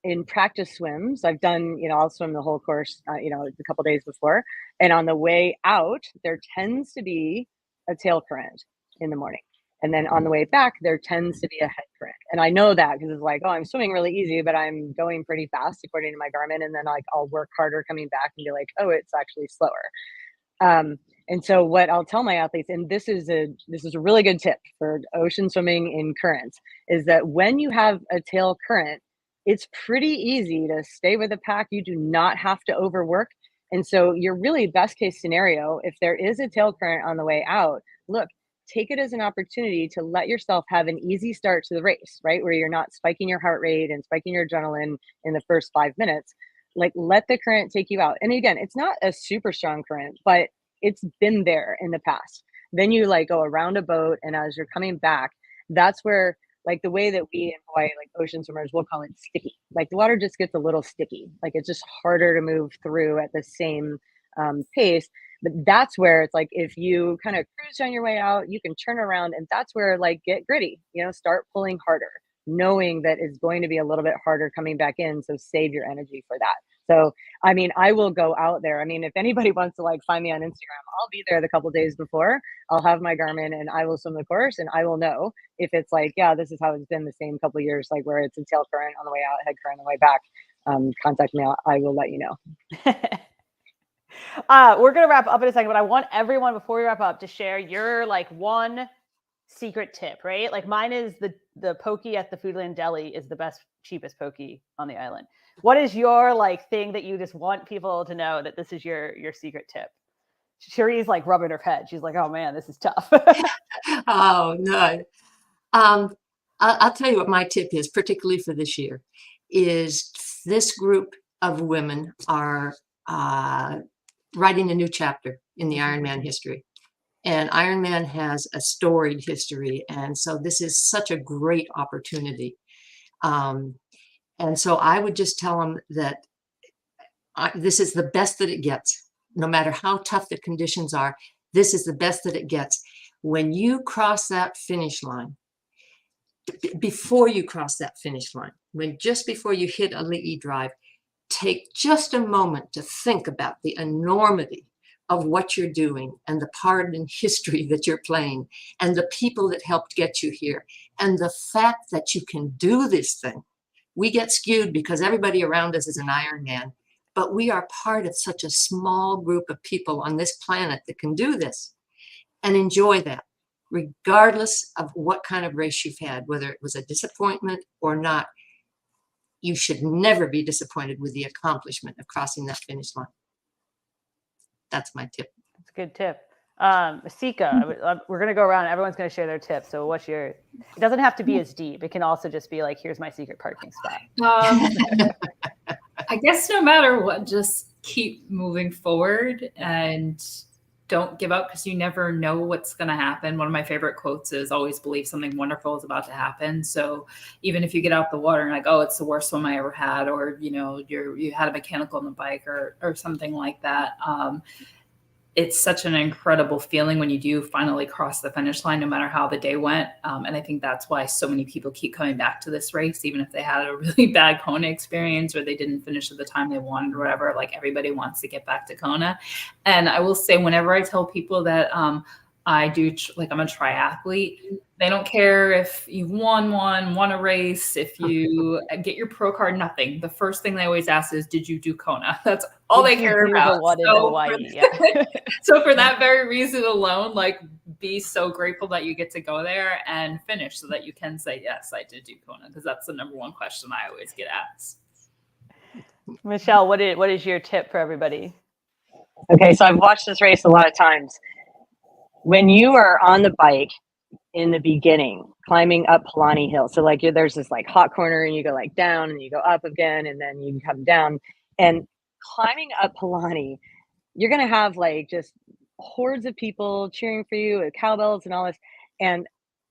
[SPEAKER 6] in practice swims, I've done, I'll swim the whole course, a couple of days before. And on the way out, there tends to be a tail current in the morning. And then on the way back, there tends to be a head current. And I know that because it's I'm swimming really easy, but I'm going pretty fast according to my Garmin. And then I'll work harder coming back and be oh, it's actually slower. And so what I'll tell my athletes, and this is a really good tip for ocean swimming in currents, is that when you have a tail current, it's pretty easy to stay with the pack. You do not have to overwork. And so your really best case scenario, if there is a tail current on the way out, look, take it as an opportunity to let yourself have an easy start to the race, right? Where you're not spiking your heart rate and spiking your adrenaline in the first 5 minutes. Let the current take you out. And again, it's not a super strong current, but it's been there in the past. Then you go around a boat, and as you're coming back, that's where the way that we in Hawaii, ocean swimmers, we'll call it sticky. The water just gets a little sticky. It's just harder to move through at the same pace. But that's where it's if you kind of cruise on your way out, you can turn around, and that's where get gritty, start pulling harder, knowing that it's going to be a little bit harder coming back in. So save your energy for that. So, I will go out there. If anybody wants to find me on Instagram, I'll be there the couple days before. I'll have my Garmin and I will swim the course, and I will know if it's yeah, this is how it's been the same couple of years, where it's a tail current on the way out, head current on the way back. Contact me. I will let you know.
[SPEAKER 2] We're going to wrap up in a second, but I want everyone, before we wrap up, to share your one secret tip, right? Mine is the poke at the Foodland Deli is the best, cheapest poke on the island. What is your thing that you just want people to know that this is your secret tip? Cherie's rubbing her head. She's oh man, this is tough.
[SPEAKER 5] Oh no. I'll tell you what my tip is, particularly for this year, is this group of women are writing a new chapter in the Ironman history. And Ironman has a storied history. And so this is such a great opportunity. And so I would just tell them that this is the best that it gets. No matter how tough the conditions are, this is the best that it gets. When you cross that finish line, before you cross that finish line, just before you hit a Leahy Drive, take just a moment to think about the enormity of what you're doing and the part in history that you're playing and the people that helped get you here and the fact that you can do this thing. We get skewed because everybody around us is an Ironman, but we are part of such a small group of people on this planet that can do this, and enjoy that, regardless of what kind of race you've had, whether it was a disappointment or not. You should never be disappointed with the accomplishment of crossing that finish line. That's my tip.
[SPEAKER 2] That's a good tip. Masika, we're going to go around. Everyone's going to share their tips. So what's your, it doesn't have to be as deep. It can also just be like, here's my secret parking spot.
[SPEAKER 3] I guess no matter what, just keep moving forward and don't give up, because you never know what's going to happen. One of my favorite quotes is always believe something wonderful is about to happen. So even if you get out the water and like, oh, it's the worst swim I ever had, or, you know, you had a mechanical on the bike or something like that. It's such an incredible feeling when you do finally cross the finish line, no matter how the day went. And I think that's why so many people keep coming back to this race, even if they had a really bad Kona experience or they didn't finish at the time they wanted or whatever. Like, everybody wants to get back to Kona. And I will say, whenever I tell people that I do, like, I'm a triathlete, they don't care if you've won a race, if you get your pro card, nothing. The first thing they always ask is, did you do Kona? That's all they care about. So for that very reason alone, like, be so grateful that you get to go there and finish so that you can say, yes, I did do Kona, because that's the number one question I always get asked.
[SPEAKER 2] Michelle, what is your tip for everybody?
[SPEAKER 6] Okay, so I've watched this race a lot of times. When you are on the bike in the beginning, climbing up Palani Hill, so like there's this like hot corner and you go like down and you go up again and then you come down, and climbing up Palani, you're going to have like just hordes of people cheering for you with cowbells and all this. And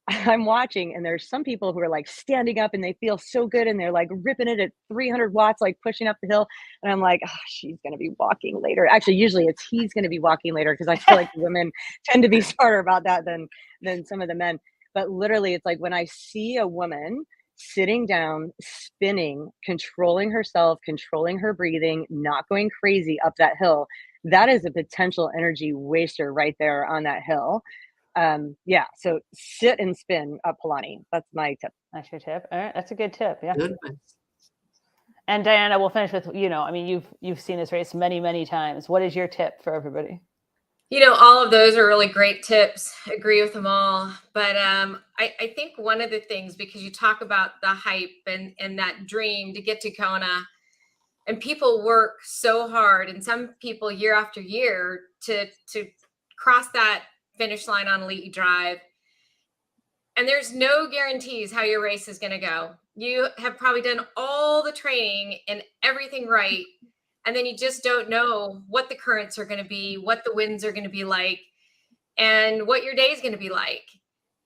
[SPEAKER 6] I'm watching, and there's some people who are like standing up and they feel so good and they're like ripping it at 300 watts, like pushing up the hill. And I'm like, oh, she's going to be walking later. Actually, usually it's he's going to be walking later, because I feel like women tend to be smarter about that than some of the men. But literally, it's like when I see a woman sitting down, spinning, controlling herself, controlling her breathing, not going crazy up that hill, that is a potential energy waster right there on that hill. Yeah, so sit and spin up Palani. That's my tip.
[SPEAKER 2] That's your tip. All right, that's a good tip. Yeah.
[SPEAKER 5] Good.
[SPEAKER 2] And Diana, we'll finish with, you know, I mean, you've seen this race many, many times. What is your tip for everybody?
[SPEAKER 4] You know, all of those are really great tips. Agree with them all. But I think one of the things, because you talk about the hype and that dream to get to Kona, and people work so hard, and some people year after year to cross that finish line on Leahy Drive. And there's no guarantees how your race is going to go. You have probably done all the training and everything right, and then you just don't know what the currents are going to be, what the winds are going to be like, and what your day is going to be like.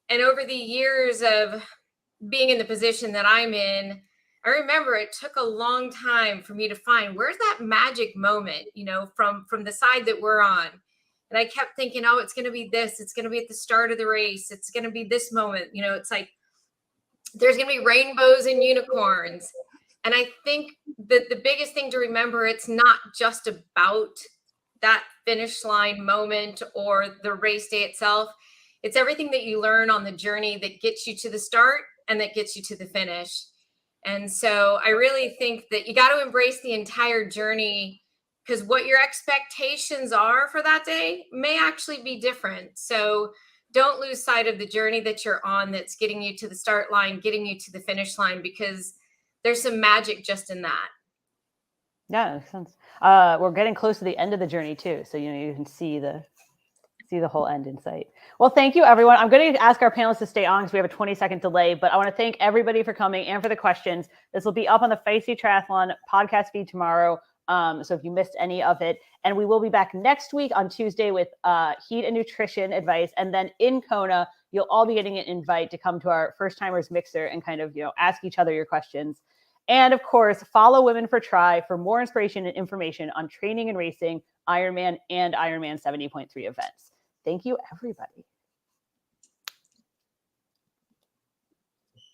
[SPEAKER 4] And over the years of being in the position that I'm in, I remember it took a long time for me to find, where's that magic moment, you know, from the side that we're on. And I kept thinking, oh, it's going to be this. It's going to be at the start of the race. It's going to be this moment. You know, it's like there's going to be rainbows and unicorns. And I think that the biggest thing to remember, it's not just about that finish line moment or the race day itself. It's everything that you learn on the journey that gets you to the start and that gets you to the finish. And so I really think that you got to embrace the entire journey, because what your expectations are for that day may actually be different. So don't lose sight of the journey that you're on, that's getting you to the start line, getting you to the finish line, because there's some magic just in that.
[SPEAKER 2] Yeah, that makes sense. We're getting close to the end of the journey too. So, you know, you can see the See the whole end in sight. Well, thank you, everyone. I'm going to ask our panelists to stay on because we have a 20-second delay, but I want to thank everybody for coming and for the questions. This will be up on the Feisty Triathlon podcast feed tomorrow. So if you missed any of it, and we will be back next week on Tuesday with heat and nutrition advice. And then in Kona, you'll all be getting an invite to come to our first timers mixer and kind of, ask each other your questions. And of course, follow Women for Tri for more inspiration and information on training and racing, Ironman and Ironman 70.3 events. Thank you, everybody.